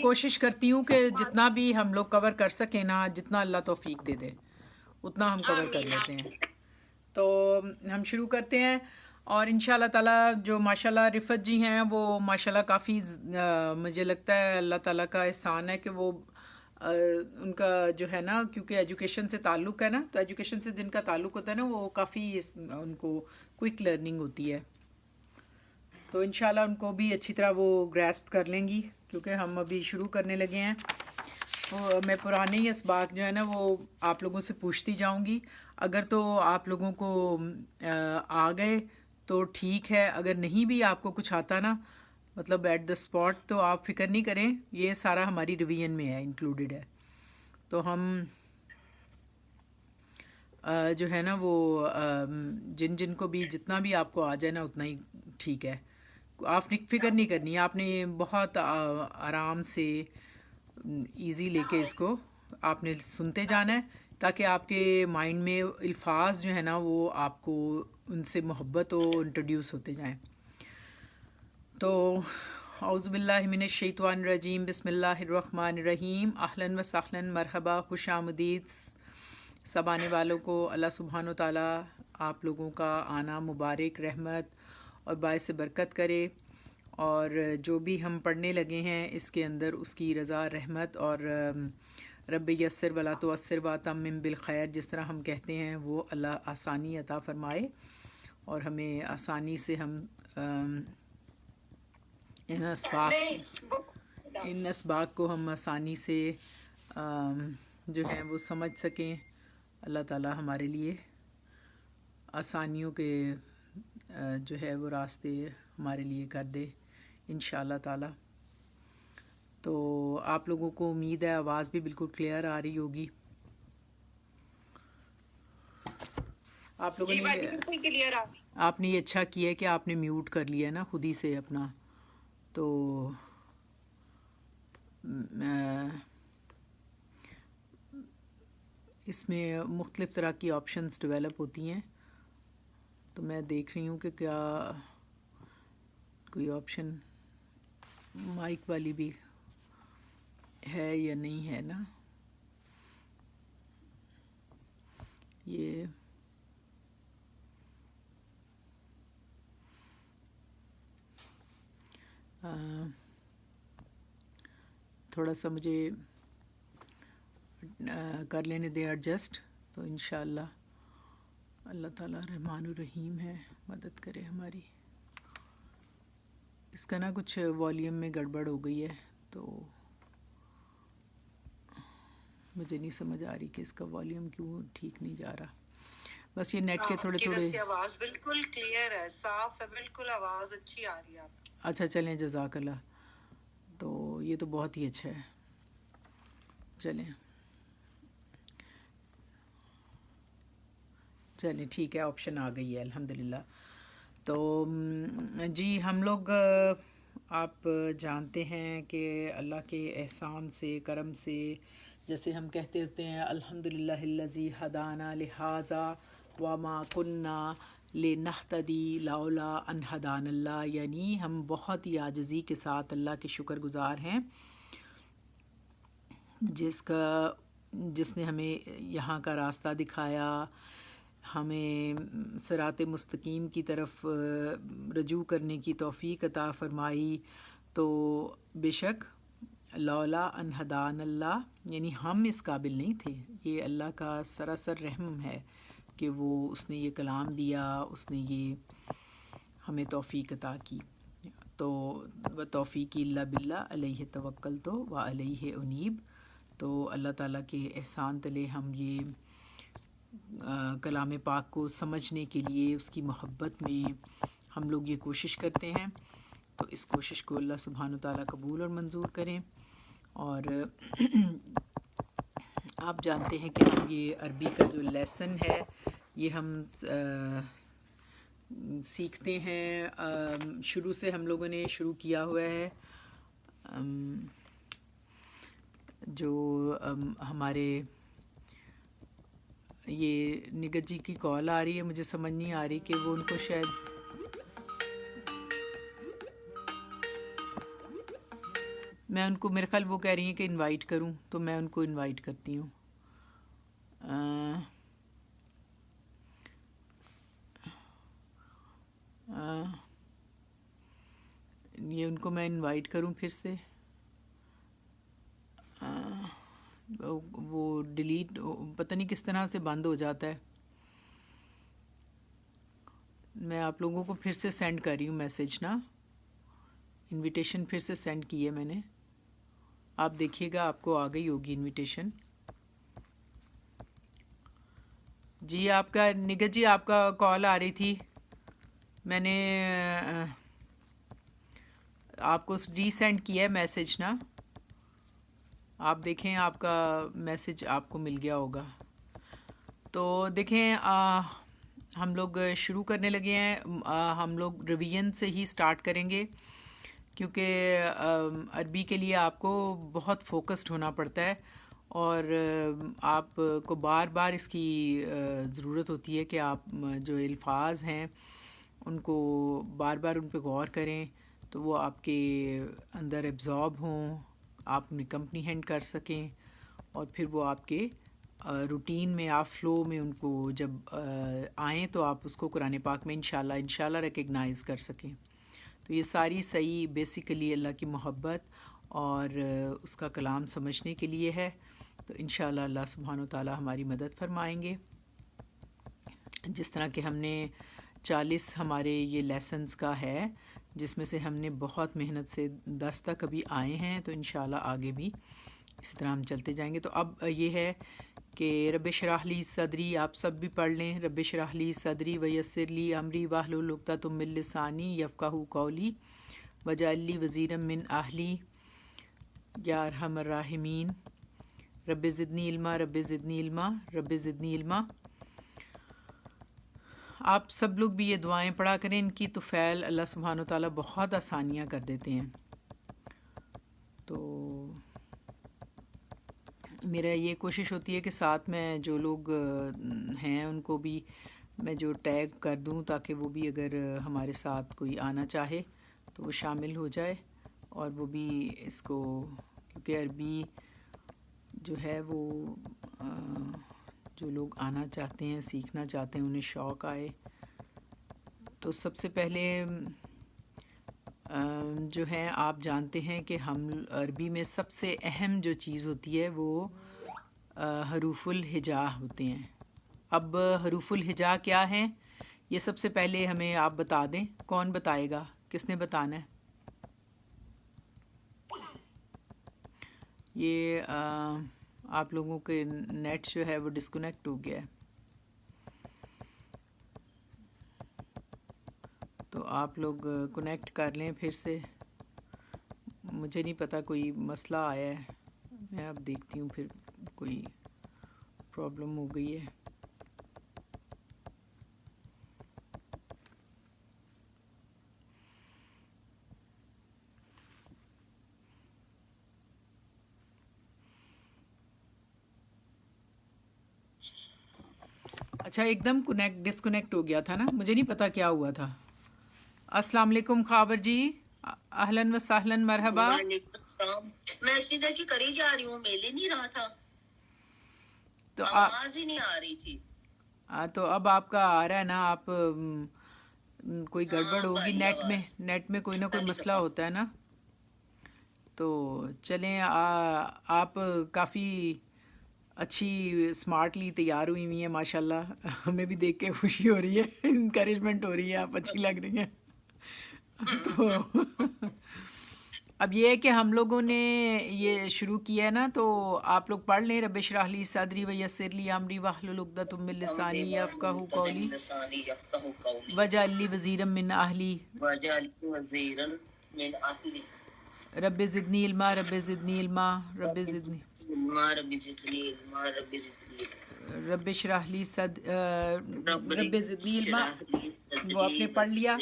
کوشش کرتی ہوں کہ جتنا بھی ہم لوگ کور کر سکیں نا، جتنا اللہ توفیق دے دے اتنا ہم کور کر لیتے ہیں. تو ہم شروع کرتے ہیں. اور ان شاء اللہ تعالیٰ جو ماشاء اللہ رفت جی ہیں وہ ماشاء اللہ کافی مجھے لگتا ہے اللہ تعالیٰ کا احسان ہے کہ وہ ان کا جو ہے نا، کیونکہ ایجوکیشن سے تعلق ہے نا، تو ایجوکیشن سے جن کا تعلق ہوتا ہے نا وہ کافی ان کو کوئک لرننگ ہوتی ہے. تو انشاءاللہ ان کو بھی اچھی طرح وہ گریسپ کر لیں گی، کیونکہ ہم ابھی شروع کرنے لگے ہیں. تو میں پرانے ہی اسباق جو ہے نا وہ آپ لوگوں سے پوچھتی جاؤں گی. اگر تو آپ لوگوں کو آ گئے تو ٹھیک ہے، اگر نہیں بھی آپ کو کچھ آتا نا، مطلب ایٹ دا اسپاٹ، تو آپ فکر نہیں کریں، یہ سارا ہماری ریویژن میں ہے، انکلوڈیڈ ہے. تو ہم جو ہے نا وہ جن کو بھی جتنا بھی آپ کو آ جائے نا اتنا ہی ٹھیک ہے. آپ نے فکر نہیں کرنی، آپ نے بہت آرام سے ایزی لے کے اس کو آپ نے سنتے جانا ہے، تاکہ آپ کے مائنڈ میں الفاظ جو ہے نا وہ آپ کو ان سے محبت و انٹروڈیوس ہوتے جائیں. تو اعوذ باللہ من الشیطان الرجیم، بسم اللہ الرحمن الرحیم. اہلاً و سہلاً، مرحبا، خوش آمدید سب آنے والوں کو. اللہ سبحانہ و تعالیٰ آپ لوگوں کا آنا مبارک، رحمت اور باعث برکت کرے، اور جو بھی ہم پڑھنے لگے ہیں اس کے اندر اس کی رضا، رحمت اور رب یسر ولا تعسر واتمم بالخیر جس طرح ہم کہتے ہیں، وہ اللہ آسانی عطا فرمائے اور ہمیں آسانی سے ہم ان اسباق کو ہم آسانی سے جو ہے وہ سمجھ سکیں. اللہ تعالیٰ ہمارے لیے آسانیوں کے جو ہے وہ راستے ہمارے لیے کر دے انشاءاللہ تعالیٰ. تو آپ لوگوں کو امید ہے آواز بھی بالکل کلیئر آ رہی ہوگی. آپ لوگوں نے آپ نے یہ اچھا کیا ہے کہ آپ نے میوٹ کر لیا ہے نا خود ہی سے اپنا. تو اس میں مختلف طرح کی آپشنز ڈیولپ ہوتی ہیں، تو میں دیکھ رہی ہوں کہ کیا کوئی آپشن مائک والی بھی ہے یا نہیں ہے نا. یہ تھوڑا سا مجھے کر لینے دیں ایڈجسٹ، تو انشاءاللہ اللہ تعالیٰ رحمان الرحیم ہے، مدد کرے ہماری. اس کا نا کچھ والیوم میں گڑبڑ ہو گئی ہے، تو مجھے نہیں سمجھ آ رہی کہ اس کا والیوم کیوں ٹھیک نہیں جا رہا. بس یہ نیٹ کے تھوڑے آواز بالکل کلیئر ہے، صاف ہے، بالکل آواز اچھی آ رہی ہے آپ کی. اچھا چلیں، جزاک اللہ. تو یہ تو بہت ہی اچھا ہے. چلیں ٹھیک ہے، آپشن آ گئی ہے الحمدللہ. تو جی ہم لوگ آپ جانتے ہیں کہ اللہ کے احسان سے، کرم سے، جیسے ہم کہتے ہوتے ہیں الحمدللہ الذی ہدانا لہذا وما کننا لنہتدی لولا ان ہدانا اللہ، یعنی ہم بہت ہی عاجزی کے ساتھ اللہ کے شکر گزار ہیں جس نے ہمیں یہاں کا راستہ دکھایا، ہمیں صراط مستقیم کی طرف رجوع کرنے کی توفیق عطا فرمائی. تو بے شک لولا ان ہدان اللہ، یعنی ہم اس قابل نہیں تھے، یہ اللہ کا سراسر رحم ہے کہ اس نے یہ کلام دیا، اس نے یہ ہمیں توفیق عطا کی. تو و توفیق الا باللہ علیہ توکلت و علیہ انیب. تو اللہ تعالیٰ کے احسان تلے ہم یہ کلام پاک کو سمجھنے کے لیے اس کی محبت میں ہم لوگ یہ کوشش کرتے ہیں. تو اس کوشش کو اللہ سبحانہ تعالیٰ قبول اور منظور کریں. اور آپ جانتے ہیں کہ ہم یہ عربی کا جو لیسن ہے یہ ہم سیکھتے ہیں، شروع سے ہم لوگوں نے شروع کیا ہوا ہے. جو ہمارے یہ نگت جی کی کال آ رہی ہے، مجھے سمجھ نہیں آ رہی کہ وہ ان کو شاید میں ان کو میرے خیال وہ کہہ رہی ہیں کہ انوائٹ کروں، تو میں ان کو انوائٹ کرتی ہوں. آ, آ, یہ ان کو میں انوائٹ کروں پھر سے. وہ ڈیلیٹ پتہ نہیں کس طرح سے بند ہو جاتا ہے. میں آپ لوگوں کو پھر سے سینڈ کر رہی ہوں میسج نا، انویٹیشن پھر سے سینڈ کی ہے میں نے. آپ دیکھیے گا آپ کو آ گئی ہوگی انویٹیشن. جی آپ کا نگت جی آپ کا کال آ رہی تھی، میں نے آپ کو ری سینڈ کیا ہے میسج نا. آپ دیکھیں آپ کا میسج آپ کو مل گیا ہوگا. تو دیکھیں ہم لوگ شروع کرنے لگے ہیں. ہم لوگ ریویژن سے ہی سٹارٹ کریں گے، کیونکہ عربی کے لیے آپ کو بہت فوکسڈ ہونا پڑتا ہے، اور آپ کو بار بار اس کی ضرورت ہوتی ہے کہ آپ جو الفاظ ہیں ان کو بار بار ان پہ غور کریں، تو وہ آپ کے اندر ایبزارب ہوں، آپ انہیں کمپریہینڈ کر سکیں، اور پھر وہ آپ کے روٹین میں، آپ فلو میں ان کو جب آئیں تو آپ اس کو قرآن پاک میں انشاءاللہ ریکگنائز کر سکیں. تو یہ ساری صحیح بیسیکلی اللہ کی محبت اور اس کا کلام سمجھنے کے لیے ہے. تو انشاءاللہ اللہ سبحانہ و تعالی ہماری مدد فرمائیں گے. جس طرح کہ ہم نے 40 ہمارے یہ لیسنز کا ہے، جس میں سے ہم نے بہت محنت سے 10 تک ابھی آئے ہیں، تو انشاءاللہ آگے بھی اسی طرح ہم چلتے جائیں گے. تو اب یہ ہے کہ رب اشرح لی صدری، آپ سب بھی پڑھ لیں. رب اشرح لی صدری ویسر لی امری واحلل عقدۃ من لسانی یفقہوا قولی واجعل لی وزیرا من اہلی یا ارحم الراحمین. رب زدنی علما، رب زدنی علما، رب زدنی علما. آپ سب لوگ بھی یہ دعائیں پڑھا کریں، ان کی تو فعل اللہ سبحانہ و تعالیٰ بہت آسانیاں کر دیتے ہیں. تو میرا یہ کوشش ہوتی ہے کہ ساتھ میں جو لوگ ہیں ان کو بھی میں جو ٹیگ کر دوں، تاکہ وہ بھی اگر ہمارے ساتھ کوئی آنا چاہے تو وہ شامل ہو جائے، اور وہ بھی اس کو، کیونکہ عربی جو ہے وہ جو لوگ آنا چاہتے ہیں، سیکھنا چاہتے ہیں، انہیں شوق آئے. تو سب سے پہلے جو ہے آپ جانتے ہیں کہ ہم عربی میں سب سے اہم جو چیز ہوتی ہے وہ حروف الہجا ہوتے ہیں. اب حروف الہجا کیا ہیں یہ سب سے پہلے ہمیں آپ بتا دیں. کون بتائے گا؟ کس نے بتانا ہے؟ یہ آپ لوگوں کے نیٹ جو ہے وہ ڈسکنیکٹ ہو گیا ہے، تو آپ لوگ کنیکٹ کر لیں پھر سے. مجھے نہیں پتہ کوئی مسئلہ آیا ہے، میں اب دیکھتی ہوں پھر کوئی پرابلم ہو گئی ہے. اچھا ایک دم ڈسکنیکٹ ہو گیا تھا نا، مجھے نہیں پتا کیا ہوا تھا. السلام علیکم خاور جی، اہلاً و سہلاً، مرحبا. وعلیکم السلام. میں اتنی دیر کی کری جا رہی ہوں، مل ہی نہیں رہا تھا، تو آواز ہی نہیں آ رہی تھی. تو اب آپ کا آ رہا ہے نا. آپ کوئی گڑبڑ ہوگی نیٹ میں، نیٹ میں کوئی نہ کوئی مسئلہ ہوتا ہے نا. تو چلیں آپ کافی اچھی اسمارٹلی تیار ہوئی ہوئی ہیں ماشاءاللہ، ہمیں بھی دیکھ کے خوشی ہو رہی ہے، انکریجمنٹ ہو رہی ہے، آپ اچھی لگ رہی ہیں. تو اب یہ ہے کہ ہم لوگوں نے یہ شروع کیا ہے نا، تو آپ لوگ پڑھ لیں. رب اشرح لی صدری ویسر لی امری واحلل عقدۃ من لسانی یفقہوا قولی واجعل لی وزیرا من اہلی رب زدنی علما، رب زدنی علما، رب زدنی رب اشرح لی رب زدنی علما. وہ آپ نے پڑھ لیا.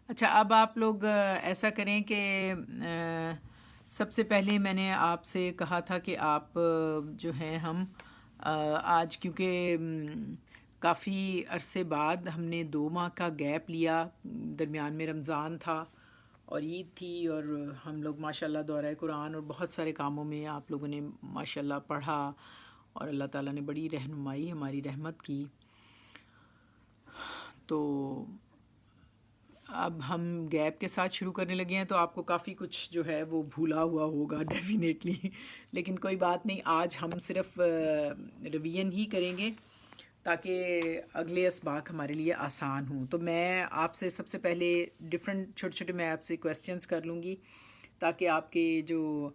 اچھا اب آپ لوگ ایسا کریں کہ سب سے پہلے میں نے آپ سے کہا تھا کہ آپ جو ہیں ہم آج کیونکہ کافی عرصے بعد ہم نے 2 ماہ کا گیپ لیا، درمیان میں رمضان تھا اور عید تھی، اور ہم لوگ ماشاءاللہ دورہ قرآن اور بہت سارے کاموں میں آپ لوگوں نے ماشاءاللہ پڑھا، اور اللہ تعالیٰ نے بڑی رہنمائی ہماری رحمت کی. تو اب ہم گیپ کے ساتھ شروع کرنے لگے ہیں، تو آپ کو کافی کچھ جو ہے وہ بھولا ہوا ہوگا ڈیفینیٹلی، لیکن کوئی بات نہیں، آج ہم صرف ریویژن ہی کریں گے تاکہ اگلے اسباق ہمارے لیے آسان ہوں. تو میں آپ سے سب سے پہلے ڈفرینٹ چھوٹے چھوٹے میں آپ سے کویسچنس کر لوں گی تاکہ آپ کے جو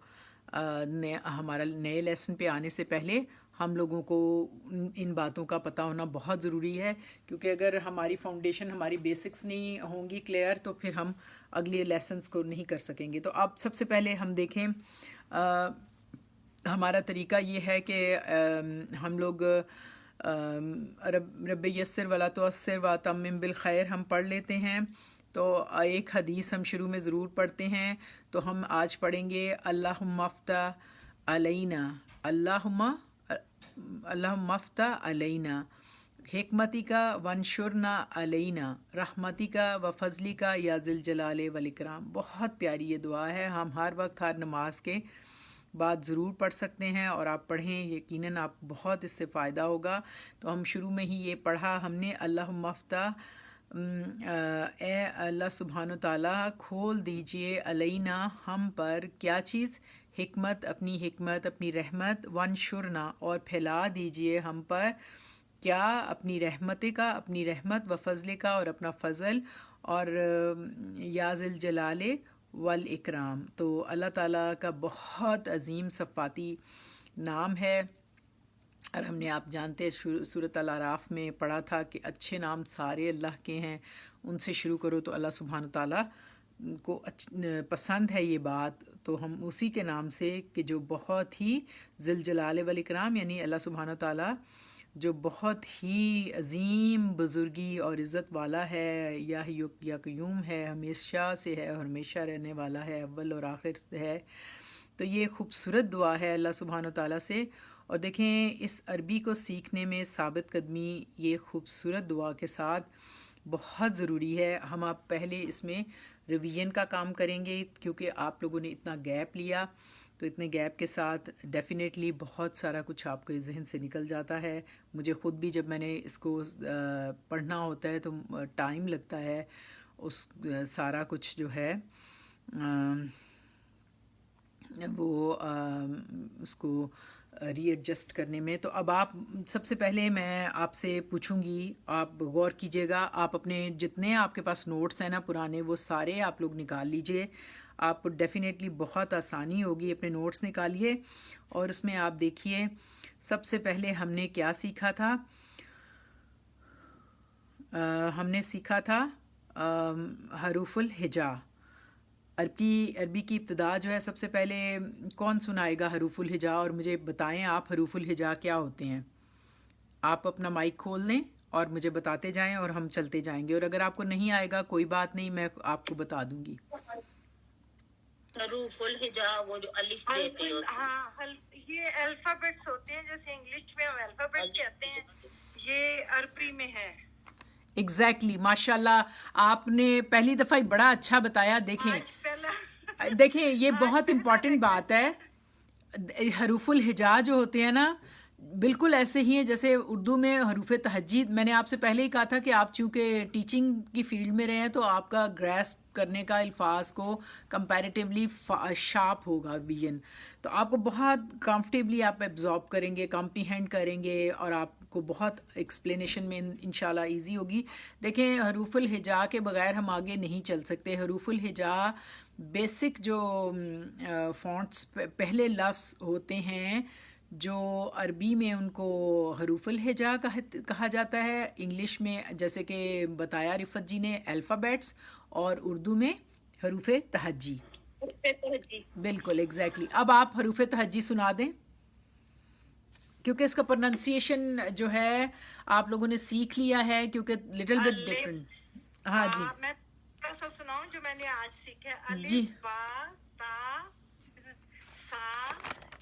ہمارا نئے لیسن پہ آنے سے پہلے ہم لوگوں کو ان باتوں کا پتہ ہونا بہت ضروری ہے، کیونکہ اگر ہماری فاؤنڈیشن، ہماری بیسکس نہیں ہوں گی کلیئر تو پھر ہم اگلے لیسنس کو نہیں کر سکیں گے. تو اب سب سے پہلے ہم دیکھیں، ہمارا طریقہ یہ ہے کہ ہم لوگ رب یسر ولا تعسر واتمم بالخیر ہم پڑھ لیتے ہیں. تو ایک حدیث ہم شروع میں ضرور پڑھتے ہیں، تو ہم آج پڑھیں گے اللہم افتح علینا، اللہم افتح علینا حکمتی کا ونشرنا علینا رحمتی کا و فضلی کا یا ذی الجلال والاکرام. بہت پیاری یہ دعا ہے، ہم ہر وقت ہر نماز کے بعد ضرور پڑھ سکتے ہیں، اور آپ پڑھیں، یقیناً آپ بہت اس سے فائدہ ہوگا. تو ہم شروع میں ہی یہ پڑھا ہم نے، اللہم افتح، اے اللہ سبحانہ تعالیٰ کھول دیجئے علینا ہم پر کیا چیز، حکمت، اپنی حکمت، اپنی رحمت، ونشرنا اور پھیلا دیجئے ہم پر کیا، اپنی رحمت کا، اپنی رحمت، و فضل کا اور اپنا فضل، اور یا ذی الجلال والاکرام. تو اللہ تعالیٰ کا بہت عظیم صفاتی نام ہے، اور ہم نے، آپ جانتے ہیں، سورۃ الاعراف میں پڑھا تھا کہ اچھے نام سارے اللہ کے ہیں، ان سے شروع کرو. تو اللہ سبحانہ تعالیٰ کو پسند ہے یہ بات، تو ہم اسی کے نام سے کہ جو بہت ہی ذی الجلال والاکرام، یعنی اللہ سبحانہ تعالیٰ جو بہت ہی عظیم بزرگی اور عزت والا ہے، یا قیوم ہے، ہمیشہ سے ہے اور ہمیشہ رہنے والا ہے، اول اور آخر سے ہے. تو یہ خوبصورت دعا ہے اللہ سبحانہ تعالیٰ سے. اور دیکھیں اس عربی کو سیکھنے میں ثابت قدمی یہ خوبصورت دعا کے ساتھ بہت ضروری ہے. ہم آپ پہلے اس میں ریویژن کا کام کریں گے، کیونکہ آپ لوگوں نے اتنا گیپ لیا، تو اتنے گیپ کے ساتھ ڈیفینیٹلی بہت سارا کچھ آپ کے ذہن سے نکل جاتا ہے. مجھے خود بھی جب میں نے اس کو پڑھنا ہوتا ہے تو ٹائم لگتا ہے اس سارا کچھ جو ہے وہ اس کو ری ایڈجسٹ کرنے میں. تو اب آپ سب سے پہلے میں آپ سے پوچھوں گی، آپ غور کیجیے گا، آپ اپنے جتنے آپ کے پاس نوٹس ہیں نا پرانے، وہ سارے آپ لوگ نکال لیجئے. آپ ڈیفینیٹلی بہت آسانی ہوگی، اپنے نوٹس نکالیے اور اس میں آپ دیکھیے سب سے پہلے ہم نے کیا سیکھا تھا. ہم نے سیکھا تھا حروف الہجا. عربی کی ابتدا جو ہے، سب سے پہلے کون سنائے گا حروف الہجا، اور مجھے بتائیں آپ حروف الہجا کیا ہوتے ہیں. آپ اپنا مائک کھول لیں اور مجھے بتاتے جائیں اور ہم چلتے جائیں گے، اور اگر آپ کو نہیں آئے گا کوئی بات نہیں، میں آپ کو بتا دوں گی. حروف الہجا وہ جو الف بے پہ ہوتی ہے، ہاں یہ الفابیٹس ہوتے ہیں، جیسے انگلش میں ہم الفابیٹس کہتے ہیں، یہ عربی میں ہے. ایگزیکٹلی، ماشاء اللہ آپ نے پہلی دفعہ ہی بڑا اچھا بتایا. دیکھیں یہ بہت امپورٹنٹ بات ہے. حروف الہجا جو ہوتے ہیں نا، بالکل ایسے ہی ہیں جیسے اردو میں حروف تہجی. میں نے آپ سے پہلے ہی کہا تھا کہ آپ چونکہ ٹیچنگ کی فیلڈ میں رہے ہیں تو آپ کا گریسپ کرنے کا الفاظ کو کمپیریٹیولی شارپ ہوگا ویژن، تو آپ کو بہت کمفرٹیبلی آپ ایبزارب کریں گے، کمپریہینڈ کریں گے، اور آپ کو بہت ایکسپلینیشن میں انشاءاللہ ایزی ہوگی. دیکھیں حروف الہجا کے بغیر ہم آگے نہیں چل سکتے. حروف الہجا بیسک جو فونٹس پہلے لفظ ہوتے ہیں جو عربی میں ان کو حروف الہجا کہا جاتا ہے، انگلش میں جیسے کہ بتایا رفت جی نے الفابیٹس، اور اردو میں حروف تہجی. بالکل ایگزیکٹلی. اب آپ حروف تہجی سنا دیں، کیونکہ اس کا پروننسیشن جو ہے آپ لوگوں نے سیکھ لیا ہے، کیونکہ لٹل بٹ ڈفرنٹ. ہاں جی، میں تھوڑا سا سناؤں جو میں نے آج سیکھا. جی، الف با تا سا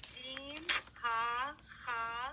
جیم ہا خا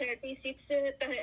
36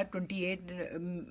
28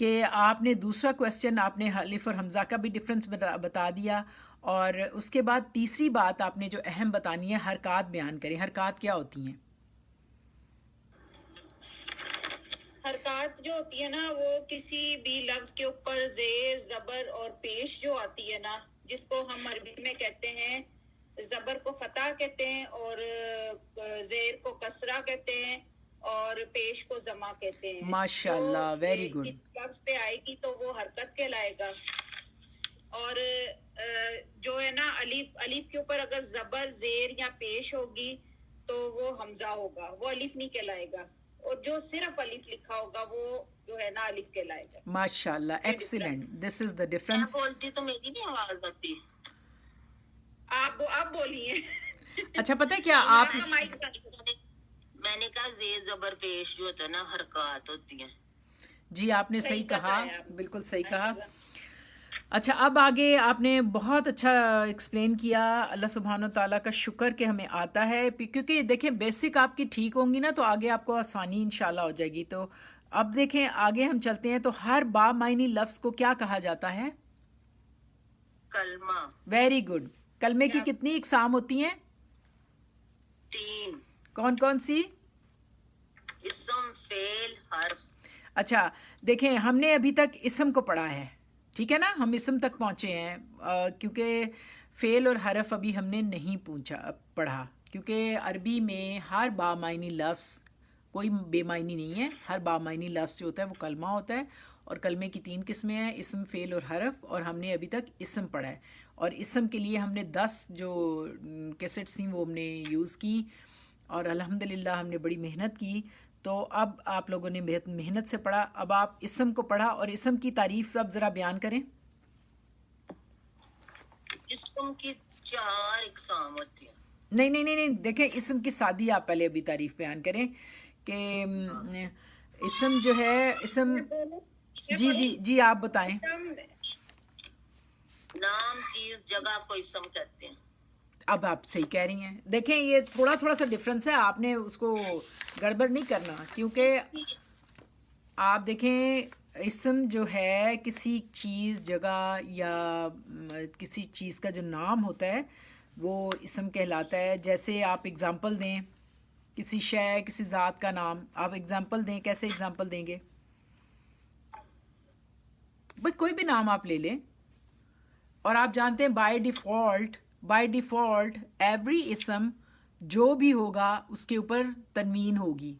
کہ آپ نے دوسرا کویسچن آپ نے الف اور حمزہ کا بھی ڈفرینس بتا دیا، اور اس کے بعد تیسری بات آپ نے جو اہم بتانی ہے حرکات بیان کریں. حرکات کیا ہوتی ہیں؟ حرکات جو ہوتی ہے نا وہ کسی بھی لفظ کے اوپر زیر زبر اور پیش جو آتی ہے نا، جس کو ہم عربی میں کہتے ہیں زبر کو فتح کہتے ہیں، اور زیر کو کسرہ کہتے ہیں، اور پیش کو ضمہ کہتے ہیں. ماشاء اللہ، ویری گڈ. اس لفظ پہ آئے گی تو وہ حرکت کہلائے گا. اور جو ہے نا الف کے اوپر اگر زبر زیر یا پیش ہوگی تو وہ حمزہ ہوگا، وہ الف نہیں کہلائے گا. اور جو صرف الف لکھا ہوگا وہ جو ہے نا الف کہلائے گا. ماشاء اللہ، excellent. This is the difference. بولتی تو میری بھی آواز آتی ہے. آپ بولیے. اچھا پتہ ہے کیا آپ میں نے کہا زیر زبر پیش جو ہوتا ہے نا حرکات ہوتی ہیں. جی آپ نے صحیح کہا، بالکل صحیح کہا. ماشاءاللہ. اچھا اب آگے آپ نے بہت اچھا ایکسپلین کیا. اللہ سبحانہ و تعالیٰ کا شکر کہ ہمیں آتا ہے، کیونکہ دیکھیں بیسک آپ کی ٹھیک ہوں گی نا تو آگے آپ کو آسانی انشاءاللہ ہو جائے گی. تو اب دیکھیں آگے ہم چلتے ہیں. تو ہر با معنی لفظ کو کیا کہا جاتا ہے؟ کلمہ. Very good. کلمے کی کتنی اقسام ہوتی ہیں؟ 3. کون کون سی؟ اسم، فعل، حرف. اچھا دیکھیں ہم نے ابھی تک اسم کو پڑھا ہے، ٹھیک ہے نا، ہم اسم تک پہنچے ہیں، کیونکہ فعل اور حرف ابھی ہم نے نہیں پڑھا، کیونکہ عربی میں ہر با معنی لفظ کوئی بے معنی نہیں ہے. ہر با معنی لفظ جو ہوتا ہے وہ کلمہ ہوتا ہے، اور کلمے کی 3 قسمیں ہیں، اسم، فعل اور حرف. اور ہم نے ابھی تک اسم پڑھا ہے، اور اسم کے لیے ہم نے 10 جو کیسٹس تھیں وہ ہم نے یوز کی، اور الحمدللہ ہم نے بڑی محنت کی. تو اب آپ لوگوں نے محنت سے پڑھا. اب آپ اسم کو پڑھا، اور اسم کی تعریف اب ذرا بیان کریں. اسم کی 4 اقسام ہوتی ہیں. نہیں دیکھیں اسم کی سادی آپ پہلے ابھی تعریف بیان کریں کہ اسم جو ہے اسم. جی آپ بتائیں. نام، چیز، جگہ کو اسم کہتے ہیں. اب آپ صحیح کہہ رہی ہیں. دیکھیں یہ تھوڑا سا ڈفرینس ہے، آپ نے اس کو گڑبڑ نہیں کرنا، کیونکہ آپ دیکھیں اسم جو ہے کسی چیز، جگہ یا کسی چیز کا جو نام ہوتا ہے وہ اسم کہلاتا ہے. جیسے آپ اگزامپل دیں کسی شے، کسی ذات کا نام، آپ اگزامپل دیں. کیسے اگزامپل دیں گے؟ بھائی کوئی بھی نام آپ لے لیں، اور آپ جانتے ہیں بائی ڈیفالٹ ایوری اسم جو بھی ہوگا اس کے اوپر تنوین ہوگی.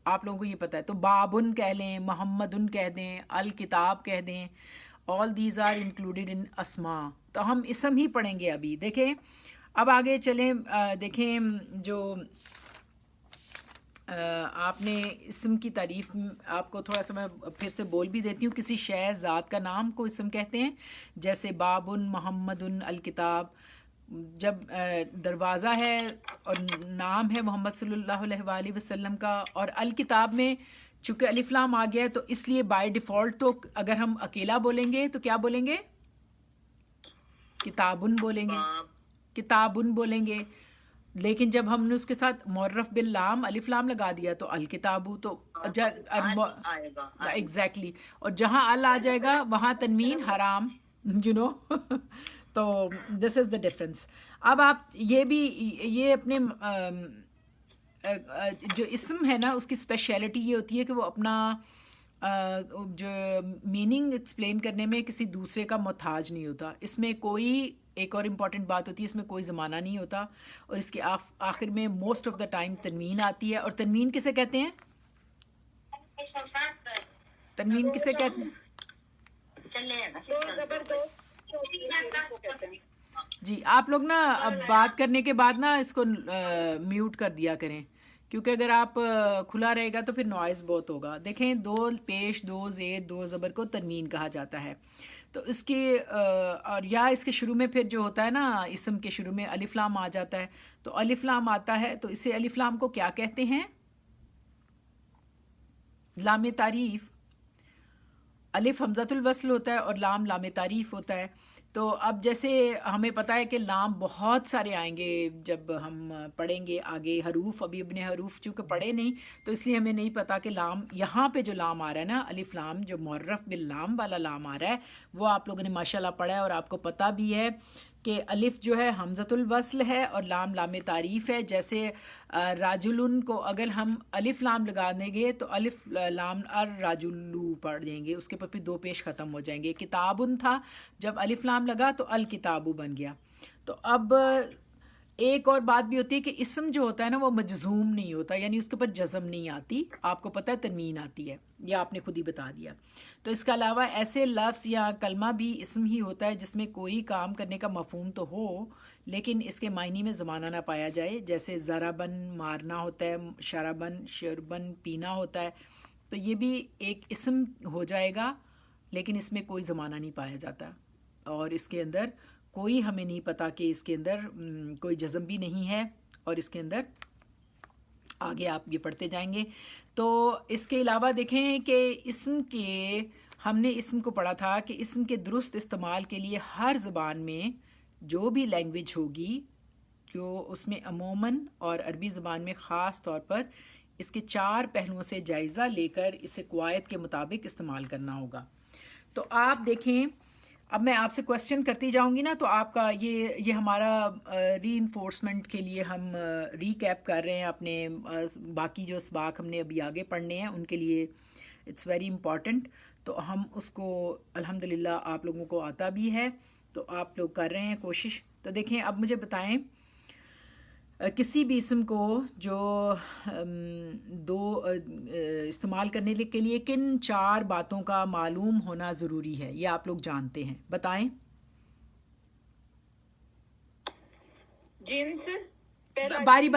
آپ لوگوں کو یہ پتہ ہے. تو بابن کہہ لیں، محمدن کہہ دیں، الکتاب کہہ دیں، all these are included in اسما. تو ہم اسم ہی پڑھیں گے ابھی. دیکھیں اب آگے چلیں. دیکھیں جو آپ نے اسم کی تعریف آپ کو تھوڑا سا میں پھر سے بول بھی دیتی ہوں. کسی شے، ذات کا نام کو اسم کہتے ہیں، جیسے بابن، محمدن، الکتاب. جب دروازہ ہے اور نام ہے محمد صلی اللہ علیہ وآلہ وسلم کا، اور الکتاب میں چونکہ الف لام آ گیا ہے تو اس لیے بائی ڈیفالٹ تو اگر ہم اکیلا بولیں گے تو کیا بولیں گے؟ کتابن بولیں گے، کتابن بولیں گے. لیکن جب ہم نے اس کے ساتھ معرف باللام الف لام لگا دیا تو الکتابو، تو ایگزیکٹلی. اور جہاں ال آ جائے گا وہاں تنوین حرام، تو دس از دا ڈفرینس. اب آپ یہ اپنے جو اسم ہے نا اس کی اسپیشلٹی یہ ہوتی ہے کہ وہ اپنا جو میننگ ایکسپلین کرنے میں کسی دوسرے کا محتاج نہیں ہوتا. اس میں کوئی ایک اور امپورٹنٹ بات ہوتی ہے، اس میں کوئی زمانہ نہیں ہوتا، اور اس کے آخر میں موسٹ آف دا ٹائم تنوین آتی ہے. اور تنوین کسے کہتے ہیں؟ تنوین کسے کہتے ہیں؟ جی آپ لوگ نا اب بات کرنے کے بعد نا اس کو میوٹ کر دیا کریں، کیونکہ اگر آپ کھلا رہے گا تو پھر نوائز بہت ہوگا. دیکھیں 2 پیش، 2 زیر، 2 زبر کو تنوین کہا جاتا ہے. تو اس کے اور یا اس کے شروع میں پھر جو ہوتا ہے نا اسم کے شروع میں الف لام آ جاتا ہے. تو الف لام آتا ہے تو اسے الف لام کو کیا کہتے ہیں؟ لام تعریف. الف حمزۃ الوصل ہوتا ہے اور لام تعریف ہوتا ہے. تو اب جیسے ہمیں پتہ ہے کہ لام بہت سارے آئیں گے جب ہم پڑھیں گے آگے حروف، ابھی ابن حروف چونکہ پڑھے نہیں تو اس لیے ہمیں نہیں پتہ کہ لام یہاں پہ جو لام آ رہا ہے نا، الف لام، جو معرف باللام والا لام آ رہا ہے وہ آپ لوگوں نے ماشاءاللہ پڑھا ہے، اور آپ کو پتہ بھی ہے کہ الف جو ہے حمزۃ الوصل ہے اور لام لام تعریف ہے. جیسے راجلن کو اگر ہم الف لام لگا دیں گے تو الف لام الراجلو پڑھ دیں گے، اس کے پر پھر دو پیش ختم ہو جائیں گے. کتابن تھا، جب الف لام لگا تو الکتابو بن گیا. تو اب ایک اور بات بھی ہوتی ہے کہ اسم جو ہوتا ہے نا وہ مجزوم نہیں ہوتا، یعنی اس کے اوپر جزم نہیں آتی، آپ کو پتہ ہے تنوین آتی ہے، یہ آپ نے خود ہی بتا دیا. تو اس کے علاوہ ایسے لفظ یا کلمہ بھی اسم ہی ہوتا ہے جس میں کوئی کام کرنے کا مفہوم تو ہو لیکن اس کے معنی میں زمانہ نہ پایا جائے. جیسے ضربن مارنا ہوتا ہے، شربن شربن پینا ہوتا ہے، تو یہ بھی ایک اسم ہو جائے گا لیکن اس میں کوئی زمانہ نہیں پایا جاتا، اور اس کے اندر کوئی ہمیں نہیں پتہ کہ اس کے اندر کوئی جزم بھی نہیں ہے، اور اس کے اندر آگے آپ یہ پڑھتے جائیں گے. تو اس کے علاوہ دیکھیں کہ اسم کے، ہم نے اسم کو پڑھا تھا کہ اسم کے درست استعمال کے لیے ہر زبان میں جو بھی لینگویج ہوگی جو اس میں عموماً اور عربی زبان میں خاص طور پر اس کے 4 پہلوؤں سے جائزہ لے کر اسے قواعد کے مطابق استعمال کرنا ہوگا. تو آپ دیکھیں، اب میں آپ سے کویسچن کرتی جاؤں گی نا تو آپ کا یہ ہمارا ری انفورسمنٹ کے لیے ہم ری کیپ کر رہے ہیں اپنے باقی جو اسباق ہم نے ابھی آگے پڑھنے ہیں ان کے لیے اٹس ویری امپورٹنٹ. تو ہم اس کو الحمدللہ آپ لوگوں کو آتا بھی ہے، تو آپ لوگ کر رہے ہیں کوشش. تو دیکھیں اب مجھے بتائیں کسی بھی اسم کو جو استعمال کرنے کے لیے کن 4 باتوں کا معلوم ہونا ضروری ہے، یہ آپ لوگ جانتے ہیں، بتائیں. جنس، باری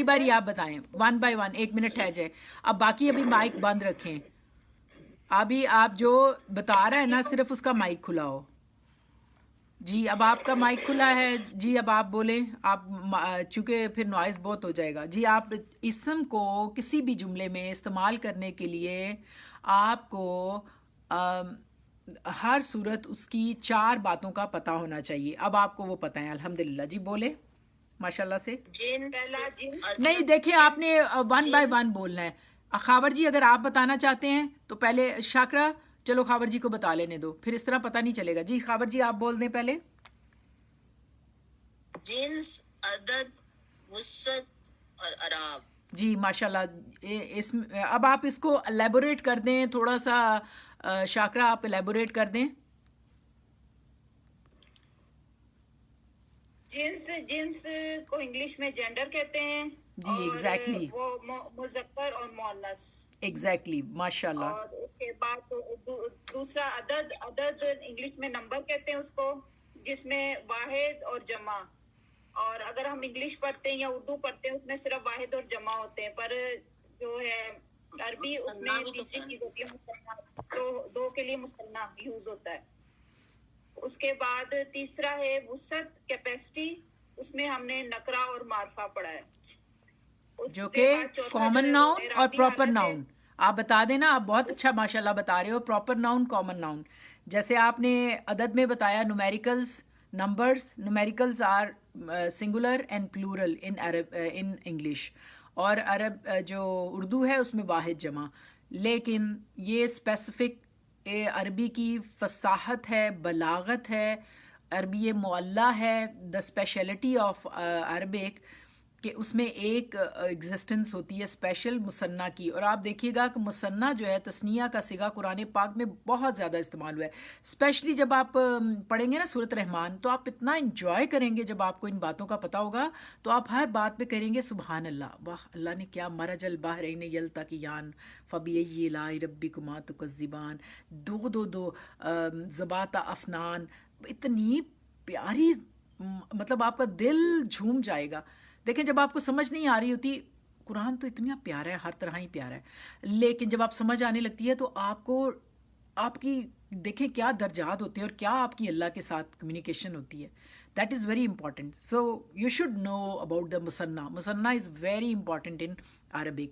باری آپ بتائیں، 1 by 1، 1 منٹ ہے جائے. اب باقی ابھی مائک بند رکھیں، ابھی آپ جو بتا رہے ہیں نا صرف اس کا مائک کھلا ہو. جی اب آپ کا مائک کھلا ہے، جی اب آپ بولیں. آپ چونکہ پھر نوائز بہت ہو جائے گا. جی آپ اسم کو کسی بھی جملے میں استعمال کرنے کے لیے آپ کو ہر صورت اس کی 4 باتوں کا پتہ ہونا چاہیے. اب آپ کو وہ پتہ ہے الحمدللہ. جی بولیں ماشاءاللہ سے. نہیں دیکھیں آپ نے 1 by 1 بولنا ہے. خاور جی اگر آپ بتانا چاہتے ہیں تو پہلے شاکرہ، چلو خاور جی کو بتا لینے دو، پھر اس طرح پتہ نہیں چلے گا. جی خاور جی آپ بول دیں پہلے. جنس، عدد، وسعت اور اعراب. جی ماشاءاللہ. اب آپ اس کو الیبوریٹ کر دیں تھوڑا سا، شاکرہ آپ الیبوریٹ کر دیں. جنس کو انگلش میں جینڈر کہتے ہیں. جی ایگزیکٹلی، وہ مذکر اور مؤنث. ایگزیکٹلی ماشاءاللہ. اور اس کے بعد دوسرا عدد انگلش میں نمبر کہتے ہیں اس کو، جس میں واحد اور جمع. اور اگر ہم انگلش پڑھتے ہیں یا اردو پڑھتے ہیں اس میں صرف واحد اور جمع ہوتے ہیں، پر جو ہے عربی اس میں تیسری چیز ہوتی ہے مثنیٰ، تو 2 کے لیے مثنیٰ یوز ہوتا ہے. اس کے بعد تیسرا ہے وسعت، کیپیسٹی، اس میں ہم نے نکرہ اور معرفہ پڑھا ہے، جو کہ کامن ناؤن اور پراپر ناؤن. آپ بتا دیں نا، آپ بہت اچھا ماشاءاللہ بتا رہے ہو. پراپر ناؤن، کامن ناؤن، جیسے آپ نے عدد میں بتایا numericals, numbers. Numericals are singular and plural in English, اور عرب جو اردو ہے اس میں واحد جمع. لیکن یہ اسپیسیفک عربی کی فصاحت ہے، بلاغت ہے، عربی معلیٰ ہے. دا اسپیشلٹی آف عربک کہ اس میں ایک ایگزسٹنس ہوتی ہے اسپیشل مثنیٰ کی. اور آپ دیکھیے گا کہ مثنیٰ جو ہے تثنیہ کا صیغہ قرآن پاک میں بہت زیادہ استعمال ہوا ہے. اسپیشلی جب آپ پڑھیں گے نا سورۃ رحمان تو آپ اتنا انجوائے کریں گے جب آپ کو ان باتوں کا پتہ ہوگا. تو آپ ہر بات پہ کریں گے سبحان اللہ، واہ اللہ نے کیا مرج البحرین یلتقیان فبأی آلاء ربکما تکذبان، 2 ذوات افنان. اتنی پیاری، مطلب آپ کا دل جھوم جائے گا. دیکھیں جب آپ کو سمجھ نہیں آ رہی ہوتی، قرآن تو اتنا پیارا ہے، ہر طرح ہی پیارا ہے، لیکن جب آپ سمجھ آنے لگتی ہے تو آپ کو، آپ کی دیکھیں کیا درجات ہوتے ہیں اور کیا آپ کی اللہ کے ساتھ کمیونیکیشن ہوتی ہے. That is very important. So you should know about the musanna. Musanna is very important in Arabic.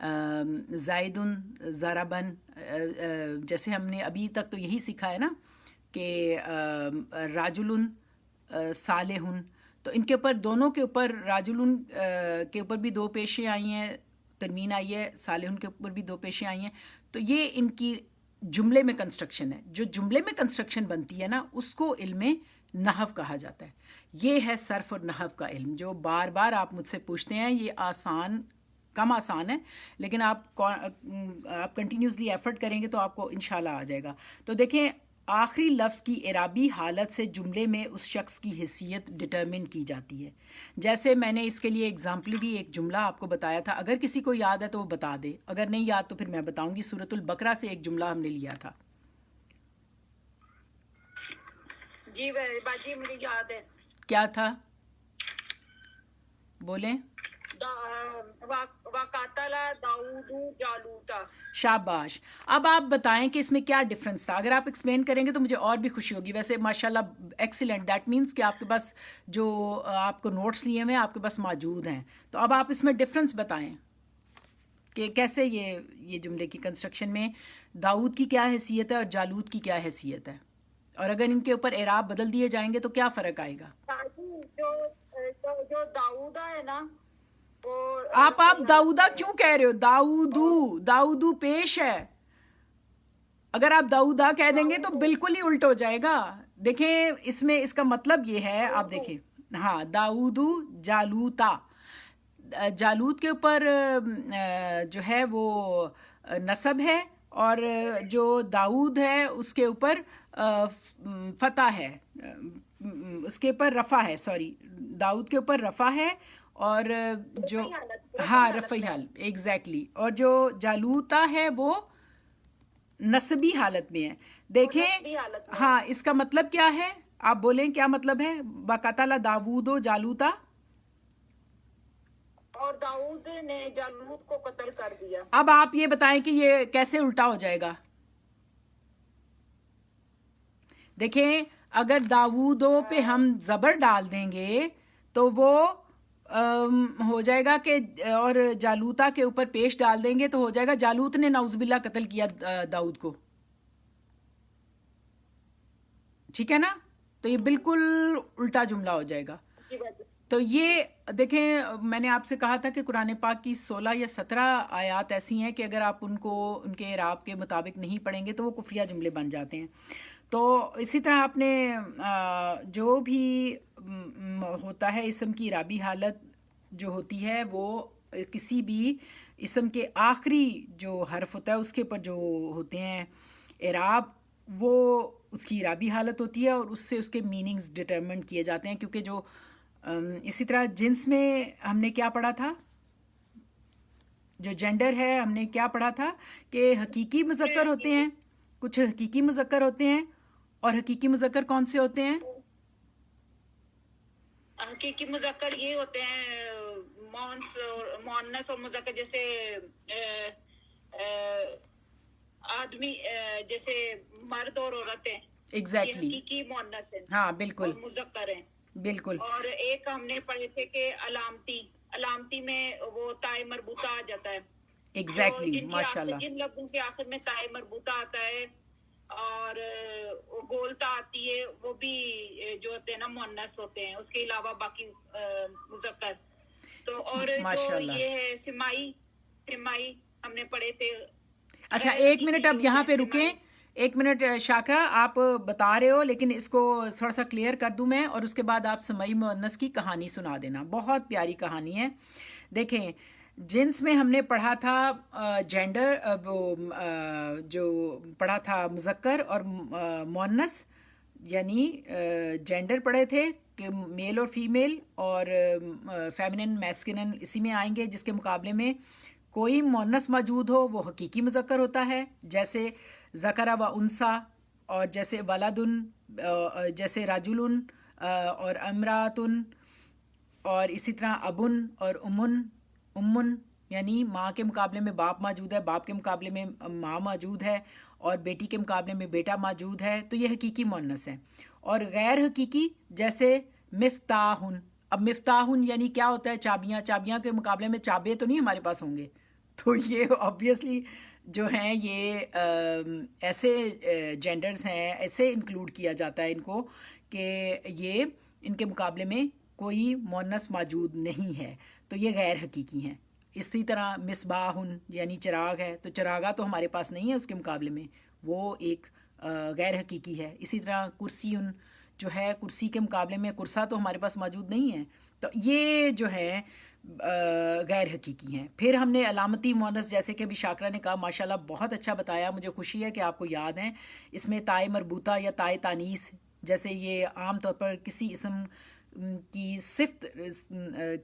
زائدن ضربن، جیسے ہم نے ابھی تک تو یہی سیکھا ہے نا کہ راجلن صالحن، تو ان کے اوپر دونوں کے اوپر راجلن کے اوپر بھی 2 پیشیں آئی ہیں، تنوین آئی ہے، صالحن کے اوپر بھی 2 پیشیں آئی ہیں. تو یہ ان کی جملے میں کنسٹرکشن ہے. جو جملے میں کنسٹرکشن بنتی ہے نا اس کو علم نحو کہا جاتا ہے. یہ ہے صرف اور نحو کا علم جو بار بار آپ مجھ سے پوچھتے ہیں. یہ کم آسان ہے، لیکن آپ کنٹینیوسلی ایفرٹ کریں گے تو آپ کو انشاءاللہ آ جائے گا. تو دیکھیں آخری لفظ کی اعرابی حالت سے جملے میں اس شخص کی حیثیت ڈٹرمن کی جاتی ہے. جیسے میں نے اس کے لیے ایگزامپلری ایک جملہ آپ کو بتایا تھا، اگر کسی کو یاد ہے تو وہ بتا دے، اگر نہیں یاد تو پھر میں بتاؤں گی. سورۃ البقرہ سے ایک جملہ ہم نے لیا تھا. جی باجی مجھے یاد ہے. کیا تھا بولیں؟ وَقَاتَلَ داؤد جالوتا. شاباش. اب آپ بتائیں کہ اس میں کیا ڈفرنس تھا. اگر آپ ایکسپلین کریں گے تو مجھے اور بھی خوشی ہوگی. ویسے ماشاءاللہ ایکسیلنٹ، دیٹ مینس کہ آپ کے پاس جو آپ کو نوٹس لیے ہوئے ہیں آپ کے پاس موجود ہیں. تو اب آپ اس میں ڈفرنس بتائیں کہ کیسے یہ جملے کی کنسٹرکشن میں داؤد کی کیا حیثیت ہے اور جالوت کی کیا حیثیت ہے، اور اگر ان کے اوپر اعراب بدل دیے جائیں گے تو کیا فرق آئے گا. جو داؤدا ہے نا وہ آپ داؤدا کیوں کہہ رہے ہو؟ داؤدو پیش ہے. اگر آپ داؤدا کہہ دیں گے تو بالکل ہی الٹ ہو جائے گا. دیکھیں اس میں اس کا مطلب یہ ہے، آپ دیکھیں ہاں داؤدو جالوتا، جالوت کے اوپر جو ہے وہ نصب ہے، اور جو داؤد ہے اس کے اوپر فتح ہے، اس کے اوپر رفع ہے، سوری داؤد کے اوپر رفع ہے، اور جو ہاں رفعی حال ایگزیکٹلی، اور جو جالوتا ہے وہ نصبی حالت میں ہے. دیکھیں ہاں اس کا مطلب کیا ہے، آپ بولیں کیا مطلب ہے. وَقَتَلَ داؤد جالوتا، اور داؤد نے جالوت کو قتل کر دیا. اب آپ یہ بتائیں کہ یہ کیسے الٹا ہو جائے گا. دیکھیں اگر داؤدو پہ ہم زبر ڈال دیں گے تو وہ ہو جائے گا کہ، اور جالوتا کے اوپر پیش ڈال دیں گے تو ہو جائے گا جالوت نے نعوذ باللہ قتل کیا داؤد کو. ٹھیک ہے نا، تو یہ بالکل الٹا جملہ ہو جائے گا. تو یہ دیکھیں میں نے آپ سے کہا تھا کہ قرآن پاک کی 16 یا 17 آیات ایسی ہیں کہ اگر آپ ان کو ان کے اعراب کے مطابق نہیں پڑھیں گے تو وہ کفریہ جملے بن جاتے ہیں. تو اسی طرح آپ نے جو بھی ہوتا ہے اسم کی اعرابی حالت جو ہوتی ہے وہ کسی بھی اسم کے آخری جو حرف ہوتا ہے اس کے اوپر جو ہوتے ہیں اعراب، وہ اس کی اعرابی حالت ہوتی ہے اور اس سے اس کے میننگز ڈٹرمنٹ کیے جاتے ہیں. کیونکہ جو اسی طرح جنس میں ہم نے کیا پڑھا تھا، جو جینڈر ہے ہم نے کیا پڑھا تھا کہ حقیقی مذکر ہوتے ہیں، کچھ حقیقی مذکر ہوتے ہیں، اور حقیقی مذکر کون سے ہوتے ہیں؟ حقیقی مذکر یہ ہوتے ہیں مؤنث اور مذکر، جیسے آدمی، جیسے مرد اور عورتیں، ایگزیکٹلی حقیقی مؤنث ہیں. ہاں بالکل مذکر ہیں بالکل. اور ایک ہم نے پڑھے تھے کہ علامتی میں وہ تائے مربوطہ آ جاتا ہے. ایگزیکٹلی ماشاءاللہ. جن لفظوں کے آخر میں تائے مربوطہ آتا ہے اور گولتا آتی ہے وہ بھی جو ہوتے ہیں نا مؤنث ہوتے ہیں، اس کے علاوہ باقی مذکر. تو اور جو یہ ہے سمائی ہم نے پڑھے تھے. اچھا ایک منٹ اب یہاں پہ رکیں، ایک منٹ شاکرہ، آپ بتا رہے ہو لیکن اس کو تھوڑا سا کلیئر کر دوں میں، اور اس کے بعد آپ سمائی مؤنث کی کہانی سنا دینا. بہت پیاری کہانی ہے. دیکھیں جنس میں ہم نے پڑھا تھا جینڈر، وہ جو پڑھا تھا مذکر اور مؤنث، یعنی جینڈر پڑھے تھے کہ میل اور فیمیل، اور فیمنن میسکلن اسی میں آئیں گے. جس کے مقابلے میں کوئی مؤنث موجود ہو وہ حقیقی مذکر ہوتا ہے، جیسے ذکر و انثیٰ، اور جیسے ولدن، جیسے رجلن اور امراتن، اور اسی طرح ابن اور امن، یعنی ماں کے مقابلے میں باپ موجود ہے، باپ کے مقابلے میں ماں موجود ہے، اور بیٹی کے مقابلے میں بیٹا موجود ہے. تو یہ حقیقی مؤنث ہیں. اور غیر حقیقی جیسے مفتاحن. اب مفتاحن یعنی کیا ہوتا ہے؟ چابیاں. چابیاں کے مقابلے میں چابے تو نہیں ہمارے پاس ہوں گے، تو یہ آبویسلی جو ہیں یہ ایسے جینڈرز ہیں، ایسے انکلوڈ کیا جاتا ہے ان کو کہ یہ ان کے مقابلے میں کوئی مونس موجود نہیں ہے، تو یہ غیر حقیقی ہیں. اسی طرح مصباحن یعنی چراغ ہے، تو چراغا تو ہمارے پاس نہیں ہے اس کے مقابلے میں، وہ ایک غیر حقیقی ہے. اسی طرح کرسیون جو ہے، کرسی کے مقابلے میں کرسا تو ہمارے پاس موجود نہیں ہے. تو یہ جو ہے غیر حقیقی ہیں. پھر ہم نے علامتی مونس جیسے کہ ابھی شاکرہ نے کہا، ماشاءاللہ بہت اچھا بتایا، مجھے خوشی ہے کہ آپ کو یاد ہیں. اس میں تائے مربوطہ یا تائے تانیث، جیسے یہ عام طور پر کسی اسم کی صفت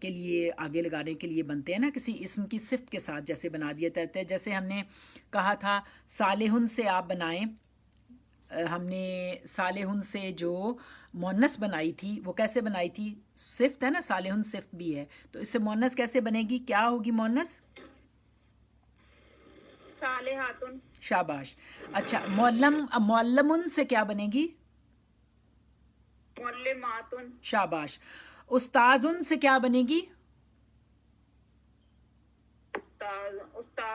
کے لیے آگے لگانے کے لیے بنتے ہیں نا، کسی اسم کی صفت کے ساتھ جیسے بنا دیا جاتا ہے. جیسے ہم نے کہا تھا صالحن سے آپ بنائیں، ہم نے صالحن سے جو مونس بنائی تھی وہ کیسے بنائی تھی؟ صفت ہے نا، صالحن صفت بھی ہے، تو اس سے مونس کیسے بنے گی؟ کیا ہوگی مونس؟ صالحاتن. شاباش. اچھا، معلمن سے کیا بنے گی؟ معلماتن. شاباش. استاذن سے کیا بنے گی؟ استاذاتن.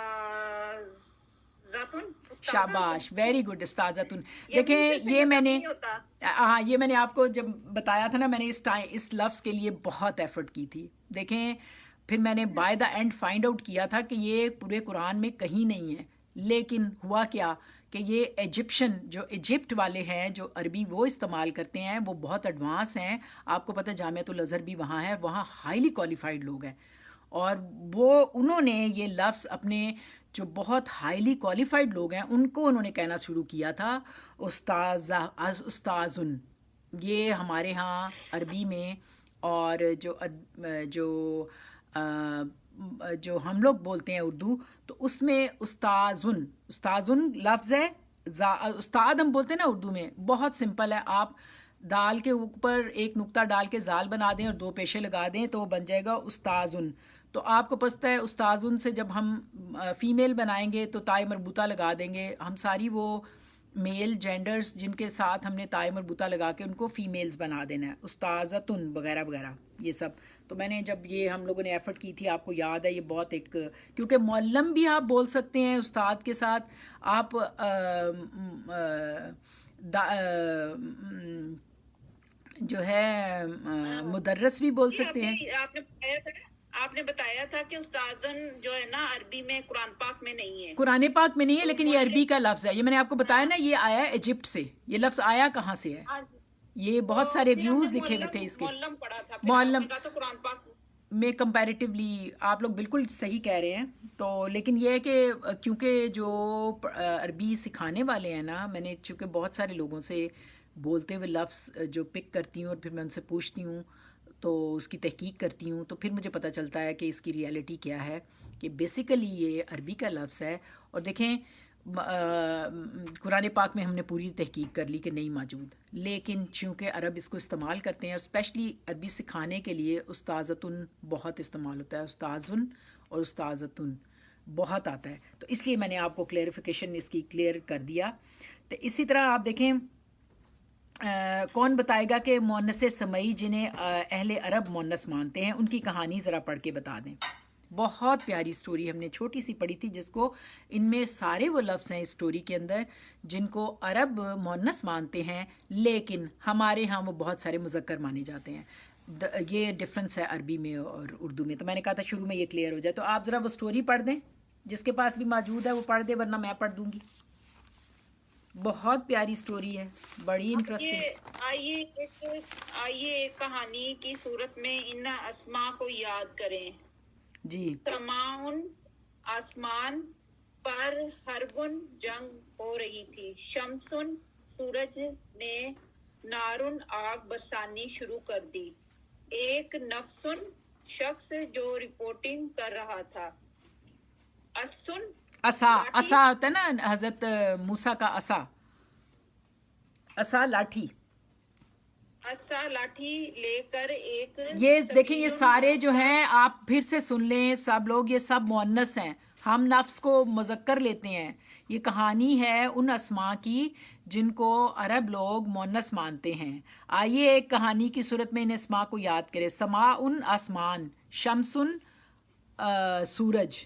شاباش، ویری گڈ، استاذتن. دیکھیں یہ میں نے یہ میں نے آپ کو جب بتایا تھا نا، میں نے اس لفظ کے لیے بہت ایفرٹ کی تھی. دیکھیں پھر میں نے by the and find out کیا تھا کہ یہ پورے قرآن میں کہیں نہیں ہے، لیکن ہوا کیا کہ یہ ایجپشن جو ایجپٹ والے ہیں، جو عربی وہ استعمال کرتے ہیں، وہ بہت ایڈوانس ہیں. آپ کو پتہ ہے جامعۃ الازہر بھی وہاں ہے، وہاں ہائیلی کوالیفائڈ لوگ ہیں، اور انہوں نے یہ لفظ اپنے جو بہت ہائیلی کوالیفائڈ لوگ ہیں ان کو انہوں نے کہنا شروع کیا تھا استاذن. یہ ہمارے ہاں عربی میں اور جو ہم لوگ بولتے ہیں اردو، تو اس میں استاذن لفظ ہے. استاد ہم بولتے ہیں نا اردو میں، بہت سمپل ہے. آپ دال کے اوپر ایک نقطہ ڈال کے زال بنا دیں اور دو پیشے لگا دیں تو وہ بن جائے گا استاذن. تو آپ کو پتہ ہے استاذن سے جب ہم فیمیل بنائیں گے تو تائے مربوطہ لگا دیں گے. ہم ساری وہ میل جینڈرز جن کے ساتھ ہم نے تائے مربوطہ لگا کے ان کو فیمیلز بنا دینا ہے، استاذتن وغیرہ وغیرہ یہ سب. تو میں نے جب یہ ہم لوگوں نے ایفرٹ کی تھی، آپ کو یاد ہے، یہ بہت ایک، کیونکہ معلم بھی آپ بول سکتے ہیں استاد کے ساتھ، آپ جو ہے مدرس بھی بول سکتے ہیں. آپ نے بتایا تھا کہ استاذن جو ہے نا عربی میں قرآن پاک میں نہیں ہے، قرآن پاک میں نہیں ہے، لیکن یہ عربی کا لفظ ہے. یہ میں نے آپ کو بتایا نا، یہ آیا ہے ایجپٹ سے. یہ لفظ آیا کہاں سے ہے؟ یہ بہت سارے ویوز لکھے ہوئے تھے اس کے. معلم قرآن پاک میں کمپیریٹیولی آپ لوگ بالکل صحیح کہہ رہے ہیں. تو لیکن یہ ہے کہ کیونکہ جو عربی سکھانے والے ہیں نا، میں نے چونکہ بہت سارے لوگوں سے بولتے ہوئے لفظ جو پک کرتی ہوں اور پھر میں ان سے پوچھتی ہوں تو اس کی تحقیق کرتی ہوں، تو پھر مجھے پتہ چلتا ہے کہ اس کی ریالٹی کیا ہے، کہ بیسیکلی یہ عربی کا لفظ ہے. اور دیکھیں قرآن پاک میں ہم نے پوری تحقیق کر لی کہ نہیں موجود، لیکن چونکہ عرب اس کو استعمال کرتے ہیں، اور اسپیشلی عربی سکھانے کے لیے استاذتن بہت استعمال ہوتا ہے. استاذن اور استاذتن بہت آتا ہے، تو اس لیے میں نے آپ کو کلیئرفیکیشن اس کی کلیئر کر دیا. تو اسی طرح آپ دیکھیں کون بتائے گا کہ مونس سمعی جنہیں اہل عرب مونس مانتے ہیں ان کی کہانی ذرا پڑھ کے بتا دیں. بہت پیاری سٹوری ہم نے چھوٹی سی پڑھی تھی، جس کو ان میں سارے وہ لفظ ہیں اس سٹوری کے اندر جن کو عرب مونس مانتے ہیں، لیکن ہمارے ہاں وہ بہت سارے مذکر مانے جاتے ہیں. یہ ڈفرینس ہے عربی میں اور اردو میں. تو میں نے کہا تھا شروع میں یہ کلیئر ہو جائے. تو آپ ذرا وہ سٹوری پڑھ دیں، جس کے پاس بھی موجود ہے وہ پڑھ دے، ورنہ میں پڑھ دوں گی. بہت پیاری سٹوری ہے، بڑی انٹرسٹنگ. آئیے ایک کہانی کی صورت میں ان اسما کو یاد کریں. جی. سماؤن آسمان پر حربن جنگ ہو رہی تھی. شمسن سورج نے نارن آگ برسانی شروع کر دی. ایک نفسن شخص جو رپورٹنگ کر رہا تھا. عصا ہوتا ہے نا حضرت موسیٰ کا عصا لاٹھی لے کر ایک، یہ دیکھیں یہ سارے جو ہیں آپ پھر سے سن لیں سب لوگ، یہ سب مؤنث ہیں. ہم نفس کو مذکر لیتے ہیں. یہ کہانی ہے ان اسماء کی جن کو عرب لوگ مؤنث مانتے ہیں. آئیے ایک کہانی کی صورت میں ان اسماء کو یاد کریں. سماء آسمان، شمسن سورج،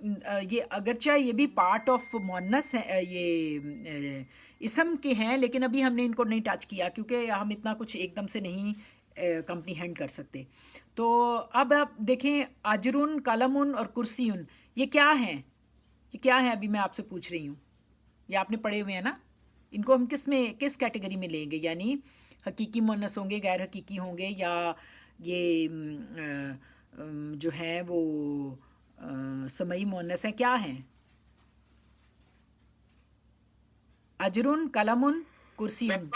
یہ اگرچہ یہ بھی پارٹ آف مونس ہے، یہ اسم کے ہیں، لیکن ابھی ہم نے ان کو نہیں ٹچ کیا کیونکہ ہم اتنا کچھ ایک دم سے نہیں کمپنی ہینڈ کر سکتے. تو اب آپ دیکھیں اجرن، قلمن اور کرسیون، یہ کیا ہیں؟ یہ کیا ہے ابھی میں آپ سے پوچھ رہی ہوں؟ یہ آپ نے پڑھے ہوئے ہیں نا. ان کو ہم کس کیٹیگری میں لیں گے؟ یعنی حقیقی مونس ہوں گے، غیر حقیقی ہوں گے، یا یہ جو ہیں وہ سمعی مونس ہیں، کیا ہیں؟ اجرن، قلمن، کرسیون.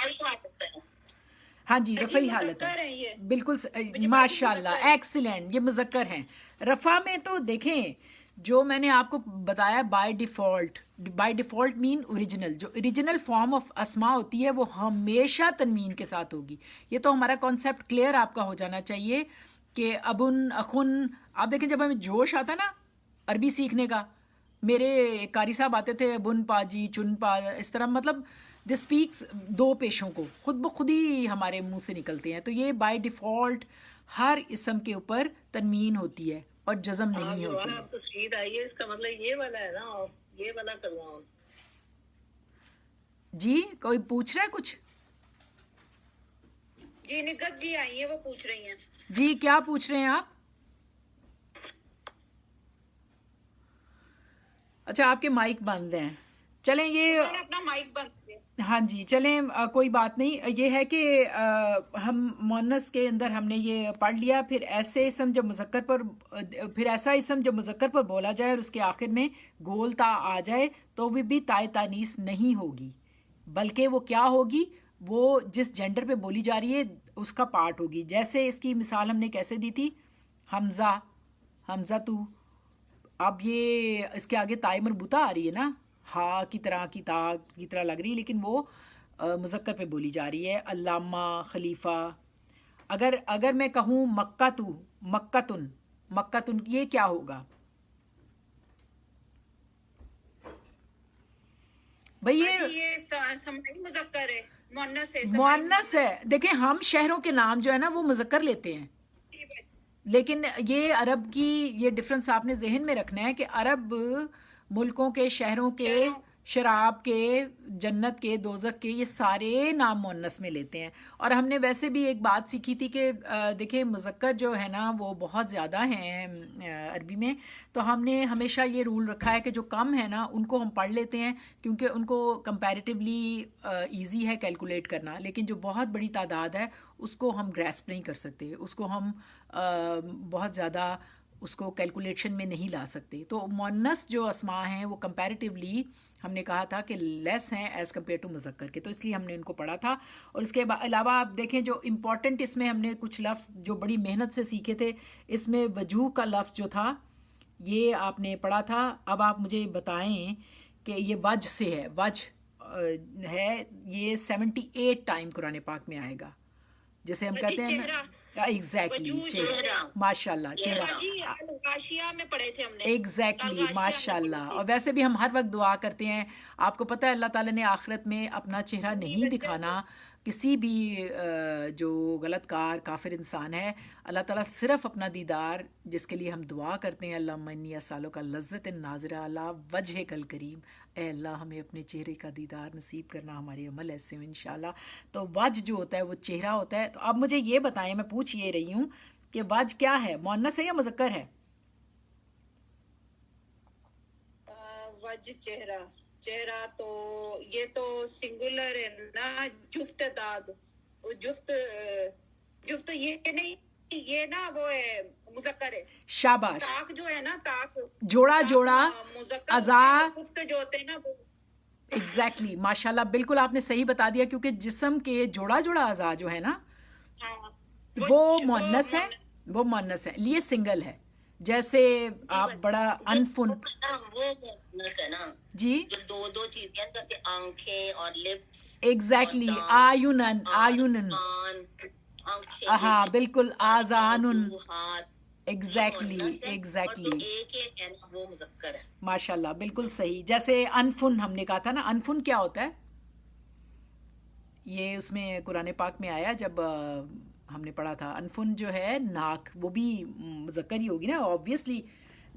ہاں جی، رفعی حالت ہے، بالکل ماشاء اللہ، ایکسیلنٹ، یہ مذکر ہیں. رفع میں تو دیکھیں جو میں نے آپ کو بتایا بائی ڈیفالٹ مین اوریجنل، جو اوریجنل فارم آف اسما ہوتی ہے وہ ہمیشہ تنوین کے ساتھ ہوگی. یہ تو ہمارا کانسیپٹ کلیئر آپ کا ہو جانا چاہیے کہ ابن، اخن. آپ دیکھیں جب ہمیں جوش آتا نا عربی سیکھنے کا، میرے قاری صاحب آتے تھے بن پاجی، چن پا، اس طرح، مطلب دس اسپیکس دو پیشوں کو خود بخود ہی ہمارے منہ سے نکلتے ہیں. تو یہ بائی ڈیفالٹ ہر اسم کے اوپر تنوین ہوتی ہے اور جزم نہیں ہوتی ہے. آپ تو سیدھ آئیے، اس کا مطلب یہ والا ہے نا، یہ والا کرواؤں. جی کوئی پوچھ رہا ہے کچھ؟ جی نگت جی آئی ہیں، وہ پوچھ رہی ہیں. جی کیا پوچھ رہے ہیں آپ؟ اچھا آپ کے مائک بند ہیں. چلیں یہ اپنا مائک بند کیا. ہاں جی چلیں کوئی بات نہیں. یہ ہے کہ ہم مونس کے اندر ہم نے یہ پڑھ لیا. پھر ایسے اسم جو مذکر پر، پھر ایسا اسم جو مذکر پر بولا جائے اور اس کے آخر میں گول تا آ جائے تو وہ بھی تائے تانیث نہیں ہوگی، بلکہ وہ کیا ہوگی؟ وہ جس جینڈر پہ بولی جا رہی ہے اس کا پارٹ ہوگی. جیسے اس کی مثال ہم نے کیسے دی تھی؟ حمزہ، حمزہ تو. اب یہ اس کے آگے تائے مربوطہ آ رہی ہے نا، ہا کی طرح، کی تا کی طرح لگ رہی ہے، لیکن وہ مذکر پہ بولی جا رہی ہے. علامہ، خلیفہ. اگر میں کہوں مکہ تو، مکتن، مکتن، یہ کیا ہوگا بھئی؟ یہ سمائی مذکر ہے، مؤنث ہے. مؤنث ہے. دیکھیں ہم شہروں کے نام جو ہے نا وہ مذکر لیتے ہیں، لیکن یہ عرب کی یہ ڈفرنس آپ نے ذہن میں رکھنا ہے کہ عرب ملکوں کے، شہروں کے، شراب کے، جنت کے، دوزخ کے، یہ سارے نام مؤنث میں لیتے ہیں. اور ہم نے ویسے بھی ایک بات سیکھی تھی کہ دیکھیں مذکر جو ہے نا وہ بہت زیادہ ہیں عربی میں، تو ہم نے ہمیشہ یہ رول رکھا ہے کہ جو کم ہے نا ان کو ہم پڑھ لیتے ہیں کیونکہ ان کو کمپیریٹیولی ایزی ہے کیلکولیٹ کرنا، لیکن جو بہت بڑی تعداد ہے اس کو ہم گریسپ نہیں کر سکتے، اس کو ہم بہت زیادہ اس کو کیلکولیشن میں نہیں لا سکتے. تو مؤنث جو اسماء ہیں وہ کمپیریٹیولی ہم نے کہا تھا کہ لیس ہیں ایز کمپیئر ٹو مذکر کے، تو اس لیے ہم نے ان کو پڑھا تھا. اور اس کے علاوہ آپ دیکھیں جو امپورٹنٹ اس میں ہم نے کچھ لفظ جو بڑی محنت سے سیکھے تھے، اس میں وجوہ کا لفظ جو تھا یہ آپ نے پڑھا تھا. اب آپ مجھے بتائیں کہ یہ وجہ سے ہے، وجہ ہے، یہ 78 ٹائم قرآن پاک میں آئے گا، جسے ہم کہتے ہیں نا ایگزیکٹلی چہرہ. ماشاء اللہ، چہرہ میں پڑھے تھے ہم نے. ایگزیکٹلی ماشاء اللہ. اور ویسے بھی ہم ہر وقت دعا کرتے ہیں، آپ کو پتہ ہے اللہ تعالیٰ نے آخرت میں اپنا چہرہ نہیں دکھانا کسی بھی جو غلط کار کافر انسان ہے. اللہ تعالیٰ صرف اپنا دیدار، جس کے لیے ہم دعا کرتے ہیں اللہم انی اسألک لذت الناظرہ علی وجہک الکریم، اے اللہ ہمیں اپنے چہرے کا دیدار نصیب کرنا، ہمارے عمل ایسے ہوں انشاءاللہ. تو وجہ جو ہوتا ہے وہ چہرہ ہوتا ہے. تو اب مجھے یہ بتائیں، میں پوچھ یہ رہی ہوں کہ وجہ کیا ہے، مؤنث ہے یا مذکر ہے؟ وجہ چہرہ، چہرہ تو یہ تو سنگولر ہے نا، جفت داد، جفت یہ نہیں، یہ نا وہ ہے مذکر ہے. شاباش. تاک جو ہے نا، تاک جوڑا جوڑا اعضا، جفت جو ہوتے ہیں نا وہ ایگزیکٹلی ماشاءاللہ بالکل آپ نے صحیح بتا دیا، کیونکہ جسم کے جوڑا جوڑا اعضا جو ہے نا وہ مؤنث ہے، وہ مؤنث ہے، لیے سنگل ہے. جیسے آپ بڑا انفن، جی جو دو چیزیں جیسے آنکھیں اور لپس، ایگزیکٹلی آیونن، آیونن، ہاں بالکل، آذانن، ایگزیکٹلی ایگزیکٹلی وہ مذکر ہے. ماشاء اللہ بالکل صحیح. جیسے انفن ہم نے کہا تھا نا، انفن کیا ہوتا ہے؟ یہ اس میں قرآن پاک میں آیا جب ہم نے پڑھا تھا. انفن جو ہے ناک، وہ بھی مذکر ہی ہوگی نا آبویسلی.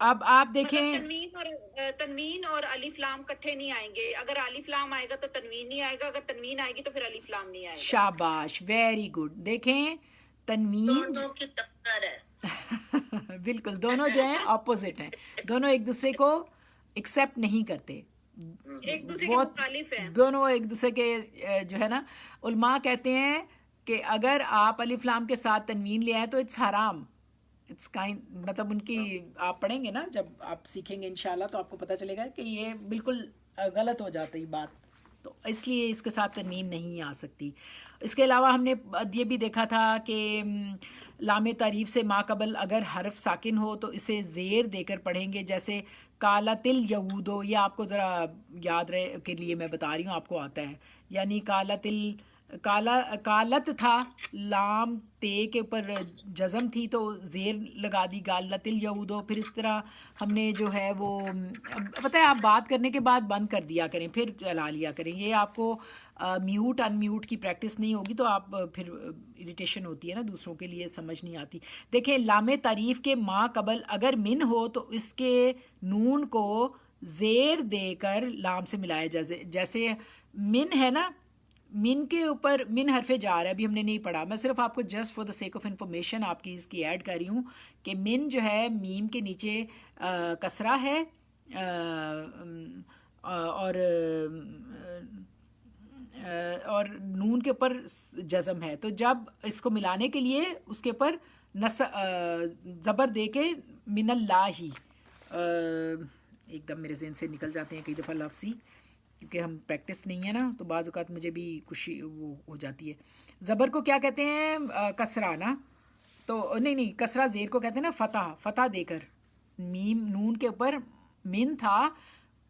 اب آپ مطلب دیکھیں تنوین اور الف لام کٹھے نہیں آئیں گے. اگر الف لام آئے گا تو تنوین نہیں آئے گا, اگر تنوین آئے گی تو پھر الف لام نہیں آئے گا. شاباش, ویری گڈ. دیکھیں تنوین دونوں کی ٹکر ہے. بالکل, دونوں جو ہیں اپوزٹ ہیں, دونوں ایک دوسرے کو ایکسیپٹ نہیں کرتے, ایک دوسرے کے بہت مخالف ہیں. دونوں ایک دوسرے کے جو ہے نا, علماء کہتے ہیں کہ اگر آپ الف لام کے ساتھ تنوین لے آئیں تو اٹس حرام. اٹس کائنڈ, مطلب ان کی آپ پڑھیں گے نا جب آپ سیکھیں گے انشاءاللہ تو آپ کو پتہ چلے گا کہ یہ بالکل غلط ہو جاتی بات, تو اس لیے اس کے ساتھ تنوین نہیں آ سکتی. اس کے علاوہ ہم نے یہ بھی دیکھا تھا کہ لام تعریف سے ما قبل اگر حرف ساکن ہو تو اسے زیر دے کر پڑھیں گے, جیسے کالت الیہودو, یہ آپ کو ذرا یاد رہے کے لیے میں بتا رہی ہوں, آپ کو آتا ہے, یعنی کالت تھا, لام تے کے اوپر جزم تھی تو زیر لگا دی, کالت الیہودو. پھر اس طرح ہم نے جو ہے وہ پتہ ہے آپ بات کرنے کے بعد بند کر دیا کریں پھر چلا لیا کریں, یہ آپ کو میوٹ ان میوٹ کی پریکٹس نہیں ہوگی تو آپ پھر اریٹیشن ہوتی ہے نا دوسروں کے لیے, سمجھ نہیں آتی. دیکھیں لام تعریف کے ما قبل اگر من ہو تو اس کے نون کو زیر دے کر لام سے ملایا جائے, جیسے من ہے نا, من کے اوپر من حرف جار ہے, ابھی ہم نے نہیں پڑھا, میں صرف آپ کو just for the sake of information آپ کی اس کی ایڈ کر رہی ہوں کہ من جو ہے میم کے نیچے کسرہ ہے اور نون کے اوپر جزم ہے, تو جب اس کو ملانے کے لیے اس کے اوپر زبر دے کے من اللہ ہی, ایک دم میرے ذہن سے نکل جاتے ہیں کئی دفعہ لفظ ہی, کیونکہ ہم پریکٹس نہیں ہے نا تو بعض اوقات مجھے بھی خوشی وہ ہو جاتی ہے. زبر کو کیا کہتے ہیں, کسرہ نا, تو نہیں کسرہ زیر کو کہتے ہیں نا فتح, فتح دے کر, میم نون کے اوپر من تھا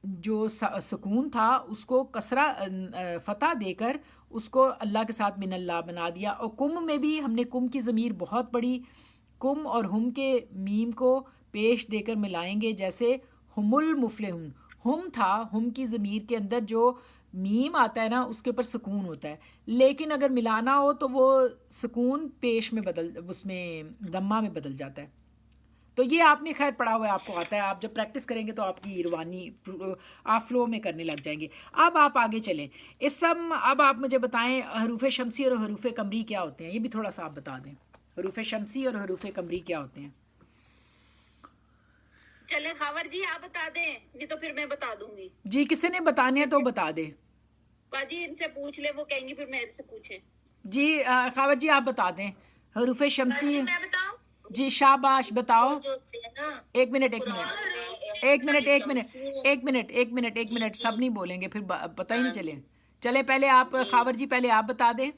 جو سکون تھا اس کو کسرہ فتح دے کر اس کو اللہ کے ساتھ من اللہ بنا دیا. اور کم میں بھی ہم نے کم کی ضمیر بہت پڑھی, کم اور ہم کے میم کو پیش دے کر ملائیں گے, جیسے ہم المفلحون, ہم تھا, ہم کی ضمیر کے اندر جو میم آتا ہے نا اس کے اوپر سکون ہوتا ہے, لیکن اگر ملانا ہو تو وہ سکون پیش میں اس میں دمہ میں بدل جاتا ہے. تو یہ آپ نے خیر پڑھا ہوا ہے, آپ کو آتا ہے, آپ جب پریکٹس کریں گے تو آپ کی روانی آپ فلو میں کرنے لگ جائیں گے. اب آپ آگے چلیں, اب آپ مجھے بتائیں حروف شمسی اور حروف قمری کیا ہوتے ہیں, یہ بھی تھوڑا سا آپ بتا دیں, حروف شمسی اور حروف قمری کیا ہوتے ہیں. چلیں خاور جی آپ بتا دیں, نہیں تو پھر میں بتا دوں گی. جی کسی نے بتانے ہیں تو بتا دیں. باجی ان سے پوچھ لے, وہ کہیں گی پھر میرے سے پوچھیں. جی خاور جی آپ بتا دیں حروف شمسی. میں بتاؤں, جی شاباش بتاؤ. جو ہوتے ہیں نا ایک منٹ سب نہیں بولیں گے پھر پتہ ہی نہیں چلے. چلے پہلے آپ خاور جی پہلے آپ بتا دیں.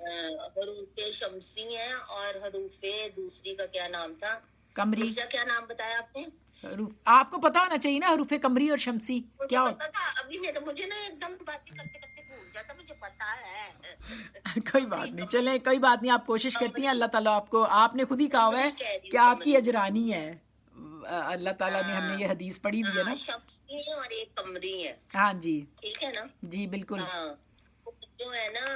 حروف شمسی ہیں, اور حروف دوسری کا کیا نام تھا, قمری. دوسرا کیا نام بتایا آپ نے؟ حروف آپ کو پتا ہونا چاہیے نا, حروف قمری اور شمسی کیا پتا تھا, ابھی مجھے نا ایک دم باتیں کرتے کرتے بھول جاتا, مجھے پتا ہے. کوئی بات نہیں, چلیں کوئی بات نہیں, آپ کوشش کرتی ہیں, اللہ تعالیٰ آپ کو, آپ نے خود ہی کہا ہوا ہے کہ آپ کی اجرانی ہے, اللہ تعالیٰ نے, ہم نے یہ حدیث پڑھی بھی ہے نا. شمسی اور ایک قمری ہے. ہاں جی ٹھیک ہے نا, جی بالکل. ہاں جو ہے نا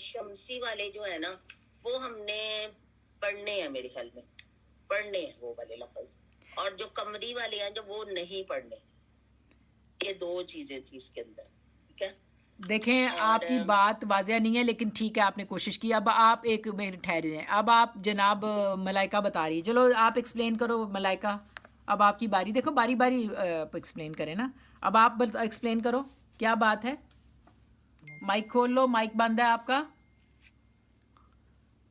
شمسی والے جو ہے نا وہ ہم نے پڑھنے ہیں, میرے خیال میں پڑھنے ہیں وہ والے لفظ, اور جو قمری والے ہیں جو وہ نہیں پڑھنے. یہ دو چیزیں تھی اس کے اندر, ٹھیک ہے. دیکھیں آپ کی بات واضح نہیں ہے لیکن ٹھیک ہے آپ نے کوشش کی. اب آپ ایک منٹ ٹھہرے ہیں, اب آپ جناب ملائکہ بتا رہی, چلو آپ ایکسپلین کرو ملائکہ, اب آپ کی باری, دیکھو باری باری ایکسپلین کریں نا. اب آپ ایکسپلین کرو کیا بات ہے, مائک کھول لو, مائک بند ہے آپ کا.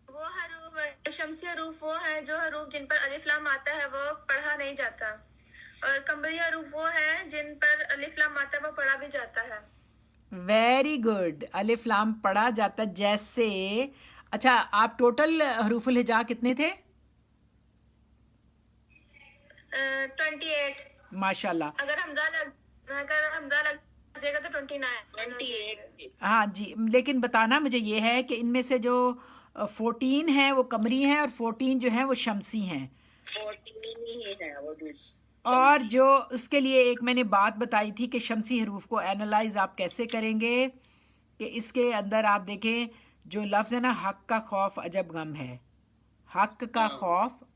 وہ حروف شمسی حروف وہ ہیں جو حروف جن پر الف لام آتا ہے وہ پڑھا نہیں جاتا, اور قمری حروف وہ ہیں جن پر الف لام آتا ہے وہ پڑھا بھی جاتا ہے. ویری گڈ, الف لام پڑھا جاتا, جیسے اچھا آپ ٹوٹل حروف الہجا کتنے تھے؟ 28. ماشاء اللہ. اگر حمزہ لگ جائے گا تو 29. ہاں جی, لیکن بتانا مجھے یہ ہے کہ ان میں سے جو 14 ہیں وہ قمری ہیں اور 14 جو ہیں وہ شمسی ہیں, 14 ہی ہے وہ دوسری. اور جو اس کے لیے ایک میں نے بات بتائی تھی کہ شمسی حروف کو اینالائز آپ کیسے کریں گے, کہ اس کے اندر آپ دیکھیں جو لفظ ہے نا, حق کا خوف عجب غم ہے, حق کا خوف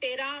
13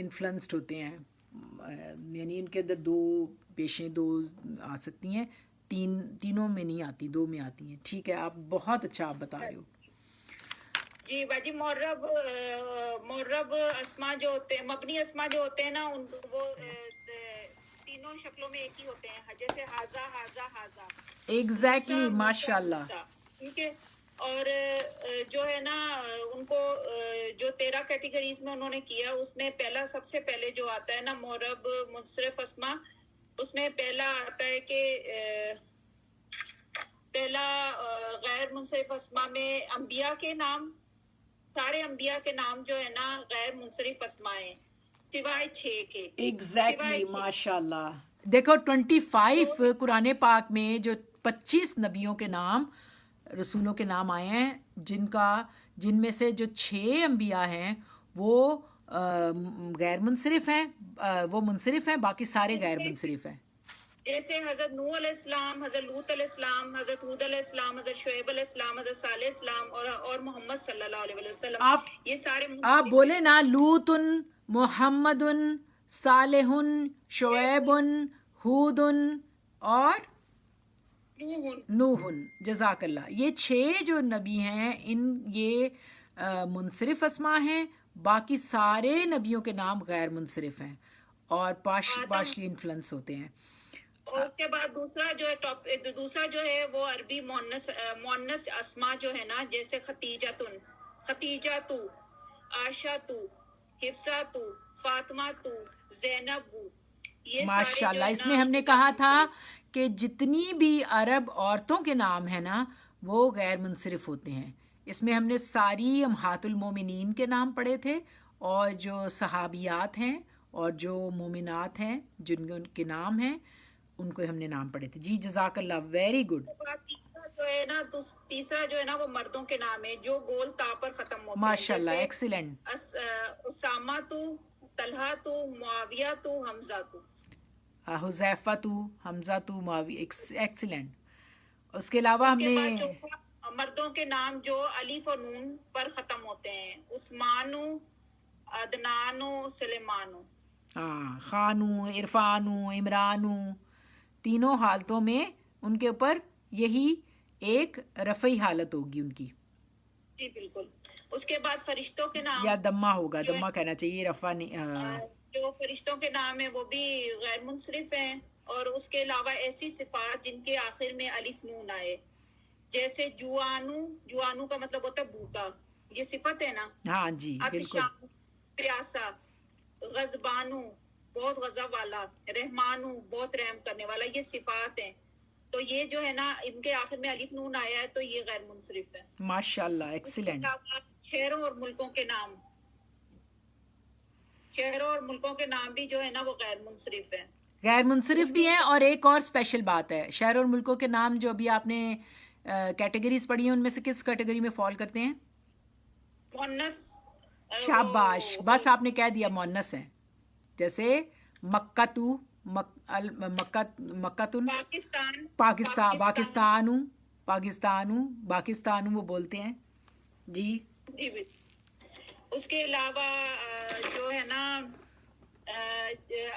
انفلوئنسڈ ہوتے ہیں، یعنی ان کے اندر دو پیشیں دو آ سکتی ہیں، تینوں میں نہیں آتی، دو میں آتی ہیں. ٹھیک ہے، آپ بہت اچھا آپ بتا رہے ہو. جی باجی معرب اسما جو ہوتے ہیں، مبنی اسما جو ہوتے ہیں نا، ان وہ تینوں شکلوں میں ایک ہی ہوتے ہیں، جیسے ہاذا ہاذا ہاذا. ایگزیکٹلی، ماشاء اللہ. ٹھیک ہے. اور جو ہے نا ان کو جو 13 کیٹیگریز میں انہوں نے کیا، اس میں پہلا سب سے پہلے جو آتا ہے نا معرب منصرف اسما، اس میں پہلا آتا ہے کہ پہلا غیر منصرف اسما میں انبیاء کے نام، سارے انبیاء کے نام جو ہے نا غیر منصرف اسما ہیں سوائے 6 کے. ایگزیکٹلی، ماشاء اللہ. دیکھو 25 قرآن پاک میں جو 25 نبیوں کے نام، رسولوں کے نام آئے ہیں، جن میں سے جو 6 انبیاء ہیں وہ غیر منصرف ہیں، وہ منصرف ہیں، باقی سارے غیر منصرف ہیں. جیسے حضرت نوح علیہ السلام، حضرت لوط علیہ السلام، حضرت ہود علیہ السلام، حضرت شعیب علیہ السلام، حضرت صالح علیہ السلام اور محمد صلی اللہ علیہ وسلم. یہ سارے آپ بولے نا، لوط، محمد، صالح، شعیب، ہود اور نوح. جزاک اللہ. یہ 6 جو نبی ہیں یہ منصرف اسما ہیں، باقی سارے نبیوں کے نام غیر منصرف ہیں اور پارشلی انفلوئنس ہوتے ہیں. اور اس کے بعد دوسرا جو ہے وہ عربی مؤنث اسما جو ہے نا، جیسے ختیجہ، عائشہ، حفصہ، فاطمہ، زینب. یہ ماشاء اللہ. اس میں ہم نے کہا تھا کہ جتنی بھی عرب عورتوں کے نام ہیں نا وہ غیر منصرف ہوتے ہیں. اس میں ہم نے ساری امہات المومنین کے نام پڑھے تھے، اور جو صحابیات ہیں اور جو مومنات ہیں جن کے نام ہیں ان کو ہم نے نام پڑھے تھے. جی جزاک اللہ، ویری گڈ. تیسرا جو ہے نا وہ مردوں کے نام ہے جو گول تا پر ختم ہوتے ہیں. ماشاء اللہ، ایکسیلنٹ. اسامہ، طلحہ، معاویہ، حمزہ. حذیفہ، حمزہ، معاویہ. ایکسیلنٹ. اس کے علاوہ ہم نے مردوں کے نام جو الف اور نون پر ختم ہوتے ہیں، عثمان، عدنان، سلیمان. خانو، عرفانو، عمرانو، تینوں حالتوں میں ان کے اوپر یہی ایک رفعی حالت ہوگی ان کی. جی بالکل. اس کے بعد فرشتوں کے نام، یا دمہ ہوگا، دمہ کہنا چاہیے، رفع نہیں. جو فرشتوں کے نام ہیں وہ بھی غیر منصرف ہیں. اور اس کے علاوہ ایسی صفات جن کے آخر میں الف نون آئے، جیسے جوانو کا مطلب ہوتا ہے بھوکا، یہ صفت ہے نا. ہاں جی بالکل. عطشان، پیاسا. غضبانو، بہت غضب والا. رحمانو، بہت رحم کرنے والا. یہ صفات ہیں. تو یہ جو ہے نا ان کے آخر میں الف نون آیا ہے تو یہ غیر منصرف ہے. ماشاء اللہ، ایکسیلنٹ. شہروں اور ملکوں کے نام، شہروں اور ملکوں کے نام بھی جو ہے نا وہ غیر منصرف ہیں. غیر منصرف بھی ہیں. اور ایک اور اسپیشل بات ہے، شہر اور ملکوں کے نام جو ابھی آپ نے کیٹیگریز پڑھی ہیں ان میں سے کس کیٹیگری میں فال کرتے ہیں؟ مؤنث. شاباش، بس آپ نے کہہ دیا مؤنث ہیں. جیسے مکہ، مکتن، پاکستان وہ بولتے ہیں. جی. اس کے علاوہ جو ہے نا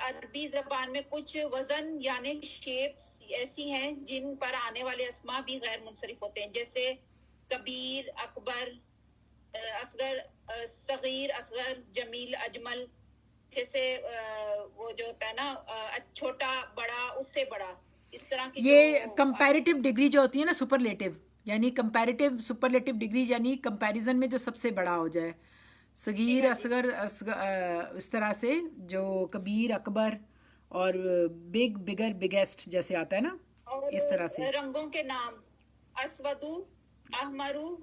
عربی زبان میں کچھ وزن یعنی شیپس ایسی ہیں جن پر آنے والے اسما بھی غیر منصرف ہوتے ہیں، جیسے کبیر، اکبر، اصغر، صغیر، اصغر، جمیل، اجمل. جیسے وہ جو ہوتا ہے نا چھوٹا، بڑا، اس سے بڑا، اس طرح کی. یہ کمپیریٹیو ڈگری جو ہوتی ہے نا، سپرلیٹیو، یعنی کمپیریٹیو سپرلیٹیو ڈگری، یعنی کمپیریزن میں جو سب سے بڑا ہو جائے. صغیر، اصغر، اس طرح سے جو کبیر، اکبر اور بگ، بگر، بگیسٹ جیسے آتا ہے نا، اس طرح سے. رنگوں کے نام، اسودو، احمرو،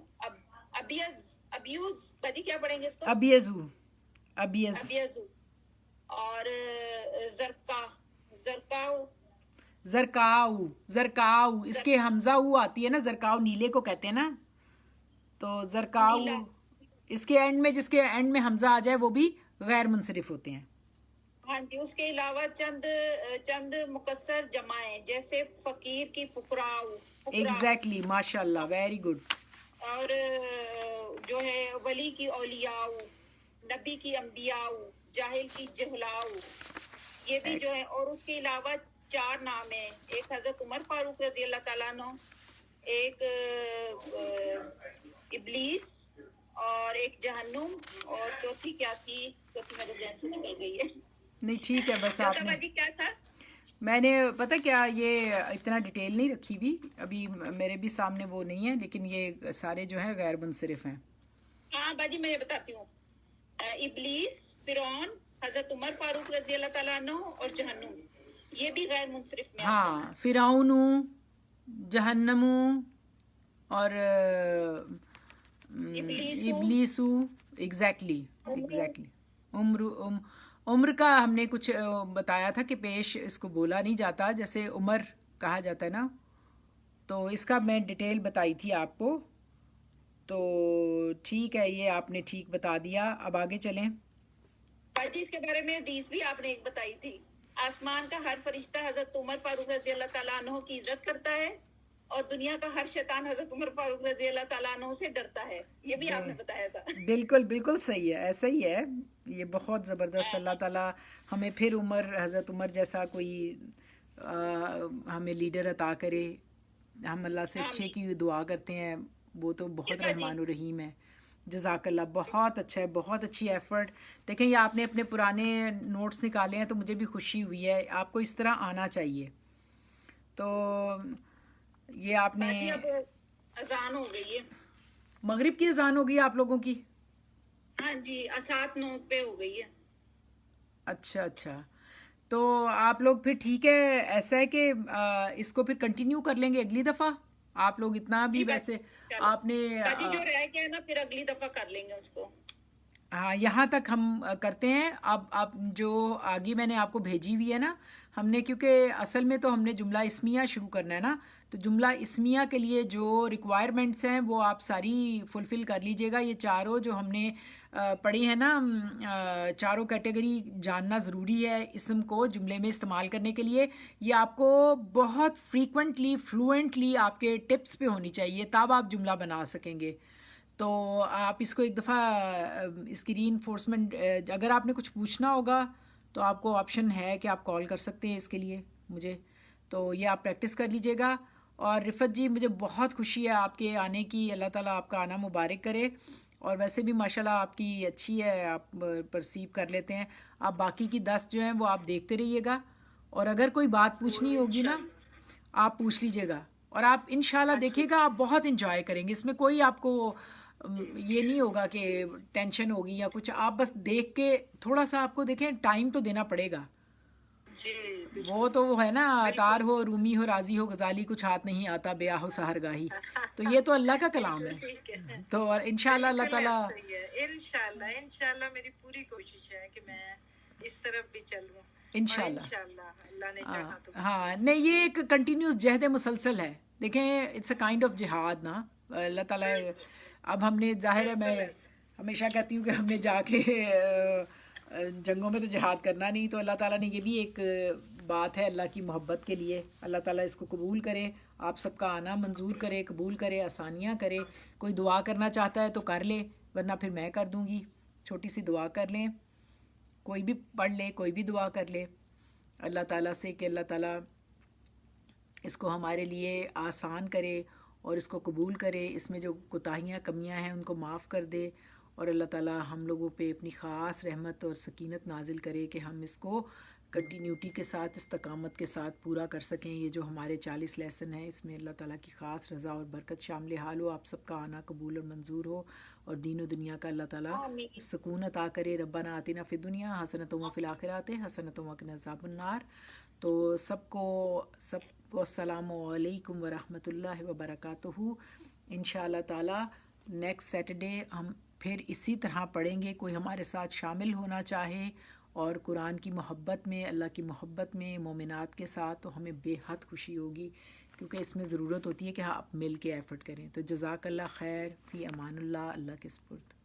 ابیوز، بدی کیا پڑھیں گے اس کو؟ ابیزو. اور زرکاؤ، اس کے حمزہ او آتی ہے نا، زرکاؤ نیلے کو کہتے ہیں نا، تو زرکاؤ اس کے اینڈ میں، جس کے اینڈ میں حمزہ آ جائے وہ بھی غیر منصرف ہوتے ہیں. ہاں جی. اس کے علاوہ چند مکسر جمائیں، جیسے فقیر کی فقراء. ایگزیکٹلی، ماشاء اللہ، ویری گڈ. اور جو ہے ولی کی اولیاء، نبی کی انبیاء، جاہل کی جہلاؤ، یہ بھی جو ہے. اور اس کے علاوہ 4 نام ہیں، ایک حضرت عمر فاروق رضی اللہ تعالیٰ عنہ، ایک ابلیس، اور ایک جہنم، اور چوتھی کیا تھی؟ چوتھی میرے ذہن سے نکل گئی ہے. نہیں ٹھیک ہے، بس آپ چوتھا نے، باجی کیا تھا؟ میں نے پتہ کیا یہ اتنا ڈیٹیل نہیں رکھی ہوئی ابھی، میرے بھی سامنے وہ نہیں ہے، لیکن یہ سارے جو ہیں غیر منصرف ہیں. ہاں باجی میں یہ بتاتی ہوں. ابلیس، فرعون، حضرت عمر فاروق رضی اللہ تعالیٰ عنہ اور جہنم، یہ بھی غیر منصرف میں آتے ہیں. ہاں، فرعون، جہنم اور ابلیسو، ایگزیکٹلی. عمر کا ہم نے کچھ بتایا تھا کہ پیش اس کو بولا نہیں جاتا، جیسے عمر کہا جاتا ہے نا، تو اس کا میں ڈیٹیل بتائی تھی آپ کو. تو ٹھیک ہے، یہ آپ نے ٹھیک بتا دیا. اب آگے چلیں. باجی اس کے بارے میں حدیث بھی آپ نے ایک بتائی تھی، آسمان کا ہر فرشتہ حضرت عمر فاروق رضی اللہ تعالیٰ عنہ کی عزت کرتا ہے، اور دنیا کا ہر شیطان حضرت عمر فاروق رضی اللہ تعالیٰ عنہ سے ڈرتا ہے. یہ بھی آپ نے بتایا تھا. بالکل بالکل صحیح ہے، ایسا ہی ہے. یہ بہت زبردست. اللہ تعالیٰ ہمیں پھر حضرت عمر جیسا کوئی ہمیں لیڈر عطا کرے. ہم اللہ سے اچھے کی دعا کرتے ہیں، وہ تو بہت رحمان و رحیم ہے. جزاک اللہ، بہت اچھا ہے، بہت اچھی ایفرٹ. دیکھیں یہ آپ نے اپنے پرانے نوٹس نکالے ہیں تو مجھے بھی خوشی ہوئی ہے. آپ کو اس طرح آنا چاہیے. تو یہ آپ نے، باجی اب اذان ہو گئی ہے، مغرب کی اذان ہو گئی آپ لوگوں کی؟ ہاں جی 7-9 پہ ہو گئی ہے. اچھا اچھا، تو آپ لوگ پھر ٹھیک ہے، ایسا ہے کہ اس کو پھر کنٹینیو کر لیں گے اگلی دفعہ. آپ لوگ اتنا بھی ویسے آپ نے باجی جو رہ گیا ہے نا پھر اگلی دفعہ کر لیں گے اس کو. ہاں یہاں تک ہم کرتے ہیں. اب جو آگے میں نے آپ کو بھیجی ہوئی ہے نا، ہم نے کیونکہ اصل میں تو ہم نے جملہ اسمیہ شروع کرنا ہے نا، تو جملہ اسمیہ کے لیے جو ریکوائرمنٹس ہیں وہ آپ ساری فلفل کر لیجئے گا. یہ چاروں جو ہم نے پڑھی ہیں نا، چاروں کیٹیگری جاننا ضروری ہے اسم کو جملے میں استعمال کرنے کے لیے. یہ آپ کو بہت فریکوینٹلی فلوئنٹلی آپ کے ٹپس پہ ہونی چاہیے، تب آپ جملہ بنا سکیں گے. تو آپ اس کو ایک دفعہ اس کی ری انفورسمنٹ، اگر آپ نے کچھ پوچھنا ہوگا تو آپ کو آپشن ہے کہ آپ کال کر سکتے ہیں اس کے لیے مجھے. تو یہ آپ پریکٹس کر لیجئے گا. اور رفت جی مجھے بہت خوشی ہے آپ کے آنے کی، اللہ تعالیٰ آپ کا آنا مبارک کرے. اور ویسے بھی ماشاءاللہ آپ کی اچھی ہے، آپ پرسیو کر لیتے ہیں. آپ باقی کی 10 جو ہیں وہ آپ دیکھتے رہیے گا، اور اگر کوئی بات پوچھنی ہوگی نا آپ پوچھ لیجئے گا. اور آپ انشاءاللہ دیکھیے گا آپ بہت انجوائے کریں گے. اس میں کوئی آپ کو یہ نہیں ہوگا کہ ٹینشن ہوگی یا کچھ. آپ بس دیکھ کے تھوڑا سا آپ کو دیکھیں، ٹائم تو دینا پڑے گا. وہ تو وہ ہے نا، عطار ہو، رومی ہو، راضی ہو، غزالی، کچھ ہاتھ نہیں آتا، بیاہ ہو سحرگاہی. تو یہ تو اللہ کا کلام ہے. تو انشاءاللہ اللہ تعالیٰ، انشاءاللہ میری پوری کوشش ہے کہ میں اس طرف بھی چلوں. انشاءاللہ اللہ نے چاہا تو. ہاں نہیں، یہ ایک کنٹینیوس جہد مسلسل ہے. دیکھیں اٹس اے کائنڈ آف جہاد نا. اللہ تعالیٰ، اب ہم نے ظاہر ہے، میں ہمیشہ کہتی ہوں کہ ہم نے جا کے جنگوں میں تو جہاد کرنا نہیں. تو اللہ تعالیٰ نے یہ بھی ایک بات ہے اللہ کی محبت کے لیے. اللہ تعالیٰ اس کو قبول کرے، آپ سب کا آنا منظور کرے، قبول کرے، آسانیاں کرے. کوئی دعا کرنا چاہتا ہے تو کر لے، ورنہ پھر میں کر دوں گی. چھوٹی سی دعا کر لیں، کوئی بھی پڑھ لے، کوئی بھی دعا کر لے اللہ تعالیٰ سے کہ اللہ تعالیٰ اس کو ہمارے لیے آسان کرے اور اس کو قبول کرے. اس میں جو کوتاہیاں کمیاں ہیں ان کو معاف کر دے، اور اللہ تعالیٰ ہم لوگوں پہ اپنی خاص رحمت اور سکینت نازل کرے کہ ہم اس کو کنٹینیوٹی کے ساتھ، استقامت کے ساتھ پورا کر سکیں. یہ جو ہمارے 40 لیسن ہیں اس میں اللہ تعالیٰ کی خاص رضا اور برکت شامل حال ہو. آپ سب کا آنا قبول اور منظور ہو، اور دین و دنیا کا اللہ تعالیٰ سکون عطا کرے. ربنا آتنا فی الدنیا حسنۃ وفی الآخرۃ حسنۃ وقنا عذاب النار. تو سب کو السلام علیکم ورحمۃ اللہ وبرکاتہ. انشاءاللہ تعالیٰ نیکسٹ سیٹرڈے ہم پھر اسی طرح پڑھیں گے. کوئی ہمارے ساتھ شامل ہونا چاہے اور قرآن کی محبت میں، اللہ کی محبت میں، مومنات کے ساتھ، تو ہمیں بے حد خوشی ہوگی، کیونکہ اس میں ضرورت ہوتی ہے کہ آپ مل کے ایفرٹ کریں. تو جزاک اللہ خیر، فی امان اللہ، اللہ کے سپرد.